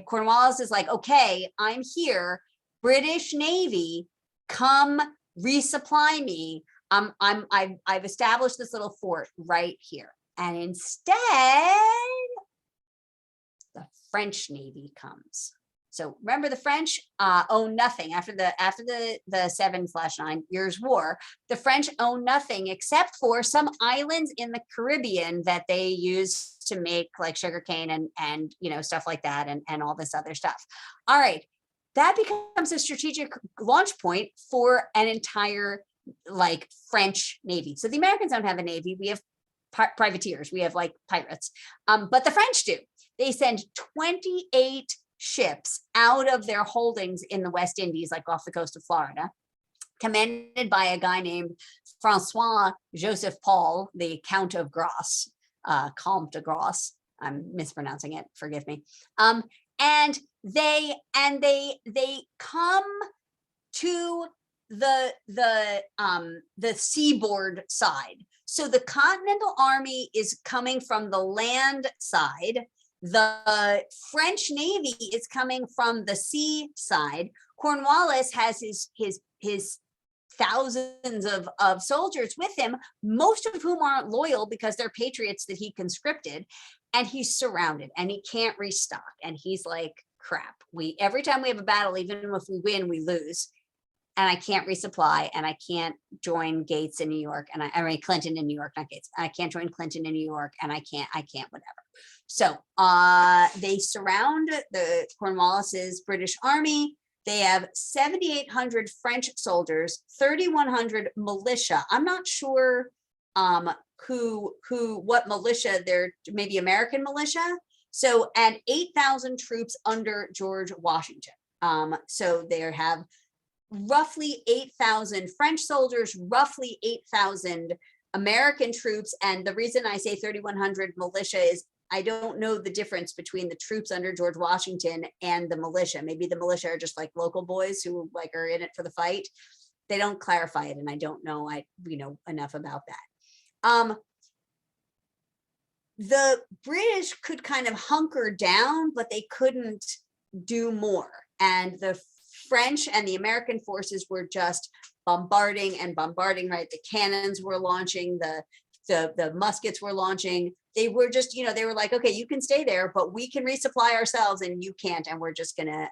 Cornwallis is like, okay, I'm here. British Navy, come resupply me. I've established this little fort right here. And instead, the French Navy comes. So remember, the French own nothing after the 7/9 years war. The French own nothing except for some islands in the Caribbean that they use to make like sugarcane and stuff like that and all this other stuff. All right, that becomes a strategic launch point for an entire like French Navy. So the Americans don't have a navy. We have privateers. We have like pirates, but the French do. They send 28 ships out of their holdings in the West Indies, like off the coast of Florida, commanded by a guy named Francois Joseph Paul, the Count of Grasse, Comte de Grasse. I'm mispronouncing it, forgive me. And they come to the seaboard side. So the Continental Army is coming from the land side. The French Navy is coming from the sea side. Cornwallis has his thousands of soldiers with him, most of whom aren't loyal because they're patriots that he conscripted. And he's surrounded and he can't restock. And he's like, crap, every time we have a battle, even if we win, we lose. And I can't resupply, and I can't join Gates in New York, and I mean Clinton in New York, not Gates. I can't join Clinton in New York, and I can't whatever. So they surround the Cornwallis's British Army. They have 7,800 French soldiers, 3,100 militia. I'm not sure what militia, they're maybe American militia. So, and 8,000 troops under George Washington. So they have roughly 8,000 French soldiers, roughly 8,000 American troops. And the reason I say 3,100 militia is I don't know the difference between the troops under George Washington and the militia. Maybe the militia are just like local boys who like are in it for the fight. They don't clarify it, and I don't know enough about that. The British could kind of hunker down, but they couldn't do more. And the French and the American forces were just bombarding and bombarding, right? The cannons were launching, the muskets were launching. They were just, they were like, okay, you can stay there, but we can resupply ourselves and you can't. And we're just gonna,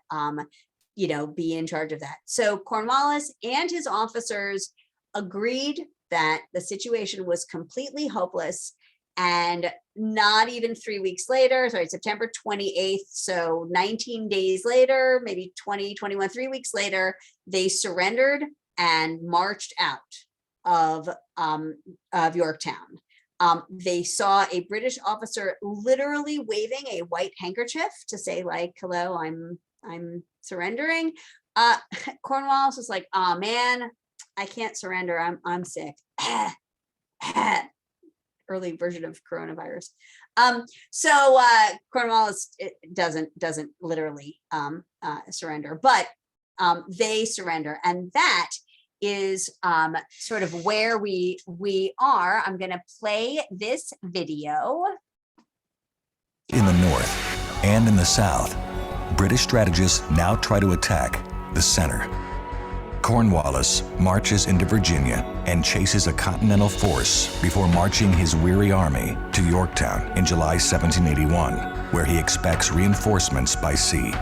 be in charge of that. So Cornwallis and his officers agreed that the situation was completely hopeless. And not even 3 weeks later, September 28th, so 19 days later, maybe 20, 21, 3 weeks later, they surrendered and marched out of Yorktown. They saw a British officer literally waving a white handkerchief to say like, hello, I'm surrendering. Cornwallis was like, oh man, I can't surrender, I'm sick. Early version of coronavirus. So Cornwallis doesn't literally surrender, but they surrender, and that is sort of where we are. I'm going to play this video. In the north and in the south, British strategists now try to attack the center. Cornwallis marches into Virginia and chases a Continental force before marching his weary army to Yorktown in July 1781, where he expects reinforcements by sea.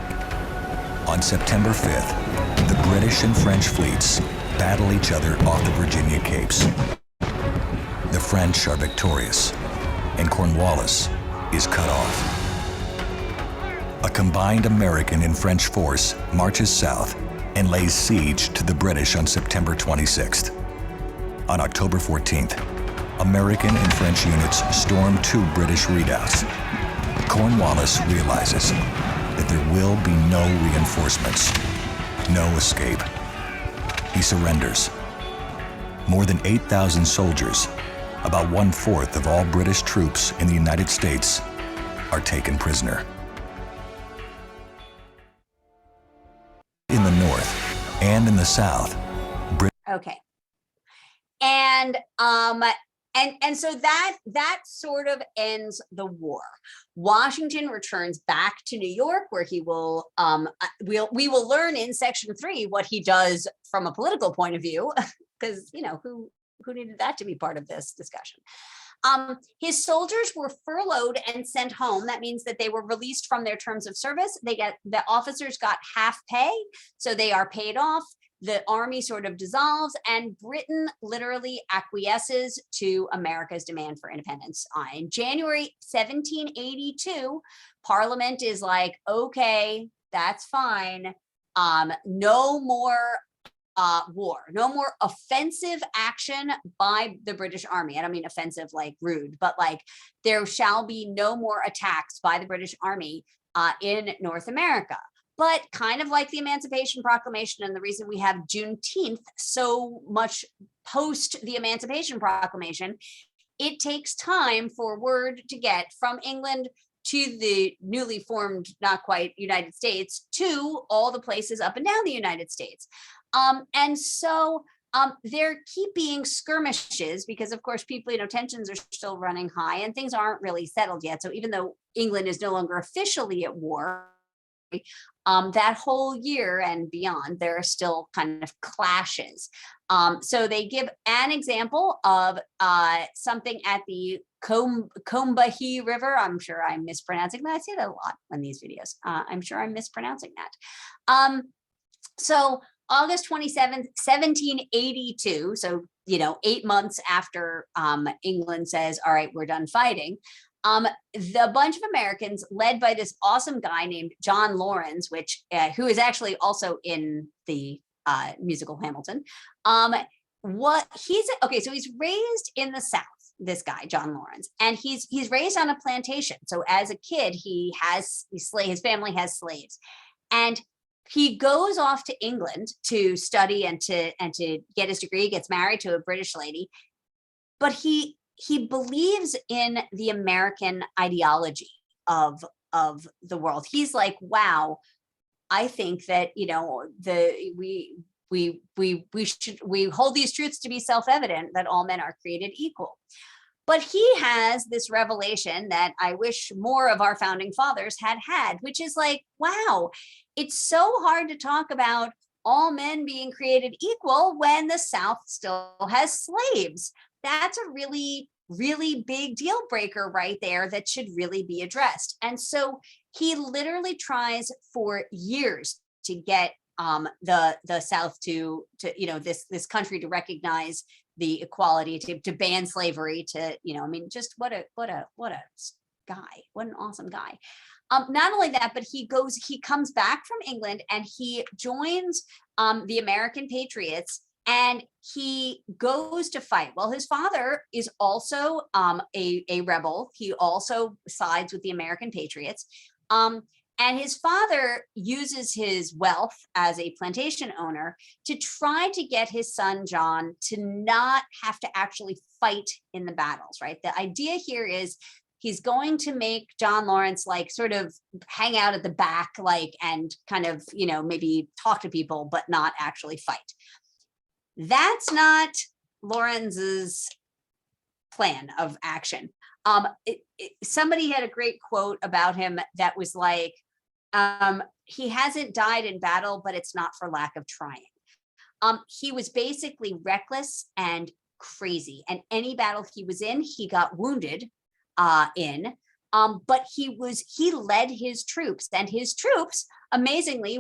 On September 5th, the British and French fleets battle each other off the Virginia Capes. The French are victorious, and Cornwallis is cut off. A combined American and French force marches south and lays siege to the British on September 26th. On October 14th, American and French units storm 2 British redoubts. Cornwallis realizes that there will be no reinforcements, no escape. He surrenders. More than 8,000 soldiers, about 1/4 of all British troops in the United States, are taken prisoner. In the north and in the south, Okay. And so that sort of ends the war. Washington returns back to New York, where he will we will learn in section 3 what he does from a political point of view, because who needed that to be part of this discussion. His soldiers were furloughed and sent home. That means that they were released from their terms of service. The officers got half pay, so they are paid off. The army sort of dissolves, and Britain literally acquiesces to America's demand for independence. In January 1782, Parliament is like, okay, that's fine. No more war, no more offensive action by the British Army. I don't mean offensive like rude, but like there shall be no more attacks by the British Army in North America. But kind of like the Emancipation Proclamation, and the reason we have Juneteenth so much post the Emancipation Proclamation, it takes time for word to get from England to the newly formed, not quite United States, to all the places up and down the United States. And so there keep being skirmishes because, of course, people, tensions are still running high and things aren't really settled yet. So even though England is no longer officially at war, that whole year and beyond, there are still kind of clashes. So they give an example of something at the Combahee River. I'm sure I'm mispronouncing that. I say that a lot in these videos. I'm sure I'm mispronouncing that. So August 27th, 1782. So, 8 months after England says, all right, we're done fighting. The bunch of Americans led by this awesome guy named John Lawrence, who is actually also in the musical Hamilton. So he's raised in the South, this guy, John Lawrence, and he's raised on a plantation. So as a kid, his family has slaves, and he goes off to England to study and to get his degree, gets married to a British lady, but he believes in the American ideology of the world. He's like, wow, I think that, we hold these truths to be self-evident, that all men are created equal. But he has this revelation that I wish more of our founding fathers had, which is like, wow, it's so hard to talk about all men being created equal when the South still has slaves. That's a really, really big deal breaker right there that should really be addressed. And so he literally tries for years to get the South to this country to recognize the equality, to ban slavery, just what a guy, what an awesome guy. Not only that, but he comes back from England and he joins the American Patriots, and he goes to fight. Well, his father is also a rebel. He also sides with the American Patriots. And his father uses his wealth as a plantation owner to try to get his son, John, to not have to actually fight in the battles, right? The idea here is he's going to make John Lawrence sort of hang out at the back, and kind of, maybe talk to people, but not actually fight. That's not Lawrence's plan of action. Somebody had a great quote about him that was like, he hasn't died in battle, but it's not for lack of trying. He was basically reckless and crazy, and any battle he was in, he got wounded in. But he led his troops, and his troops, amazingly,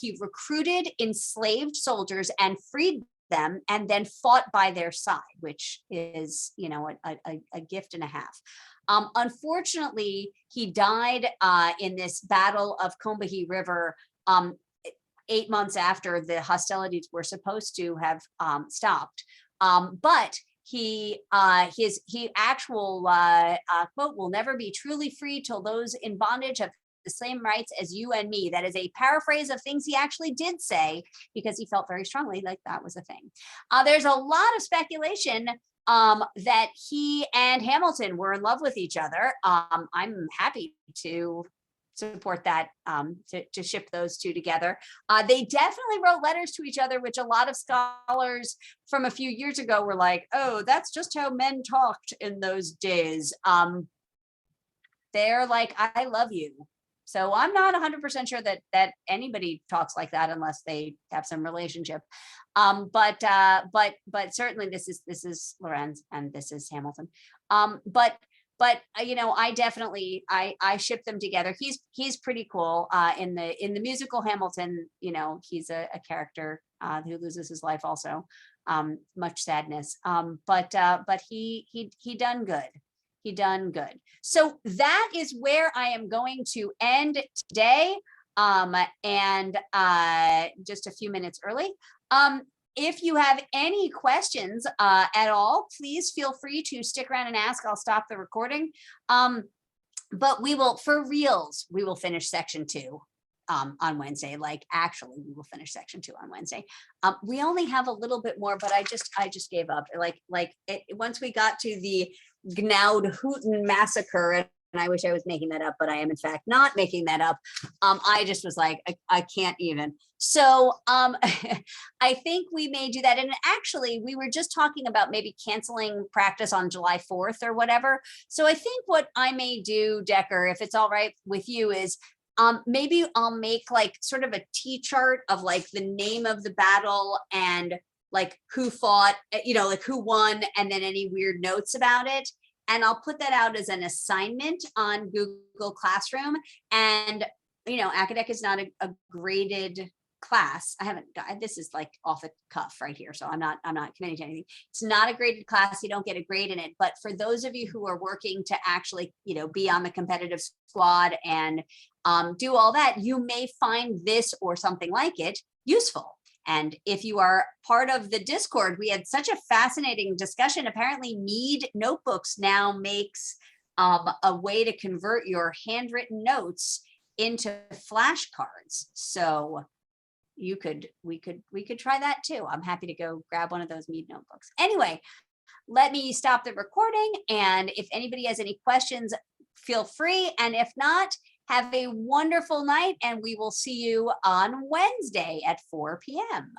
he recruited enslaved soldiers and freed them, and then fought by their side, which is, a gift and a half. Unfortunately, he died in this battle of Combahee River 8 months after the hostilities were supposed to have stopped. But his actual quote, "will never be truly free till those in bondage have the same rights as you and me." That is a paraphrase of things he actually did say, because he felt very strongly like that was a thing. There's a lot of speculation that he and Hamilton were in love with each other. I'm happy to support that, to ship those two together. They definitely wrote letters to each other, which a lot of scholars from a few years ago were like, oh, that's just how men talked in those days. They're like, I love you. So I'm not 100% sure that anybody talks like that unless they have some relationship. But certainly this is Lorenz and this is Hamilton. But I definitely I ship them together. He's pretty cool. In the musical Hamilton, he's a character who loses his life also. Much sadness. But he done good. He done good. So that is where I am going to end today. And just a few minutes early. If you have any questions at all, please feel free to stick around and ask. I'll stop the recording. but we will, for reals, we will finish section 2 on Wednesday. Like, actually, we will finish section 2 on Wednesday. We only have a little bit more, but I just gave up. Once we got to the Gnaud-Hütten massacre, and I wish I was making that up, but I am in fact not making that up. I just was like, I can't even. So I think we may do that. And actually, we were just talking about maybe canceling practice on July 4th or whatever. So I think what I may do, Decker, if it's all right with you, is maybe I'll make like sort of a T-chart of like the name of the battle and like who fought, like who won, and then any weird notes about it. And I'll put that out as an assignment on Google Classroom. And, Academic is not a graded class. I haven't got, this is like off the cuff right here. So I'm not committing to anything. It's not a graded class. You don't get a grade in it. But for those of you who are working to actually, be on the competitive squad and do all that, you may find this or something like it useful. And if you are part of the Discord, we had such a fascinating discussion. Apparently Mead Notebooks now makes a way to convert your handwritten notes into flashcards. So we could try that too. I'm happy to go grab one of those Mead Notebooks. Anyway, let me stop the recording. And if anybody has any questions, feel free. And if not, have a wonderful night, and we will see you on Wednesday at 4 p.m.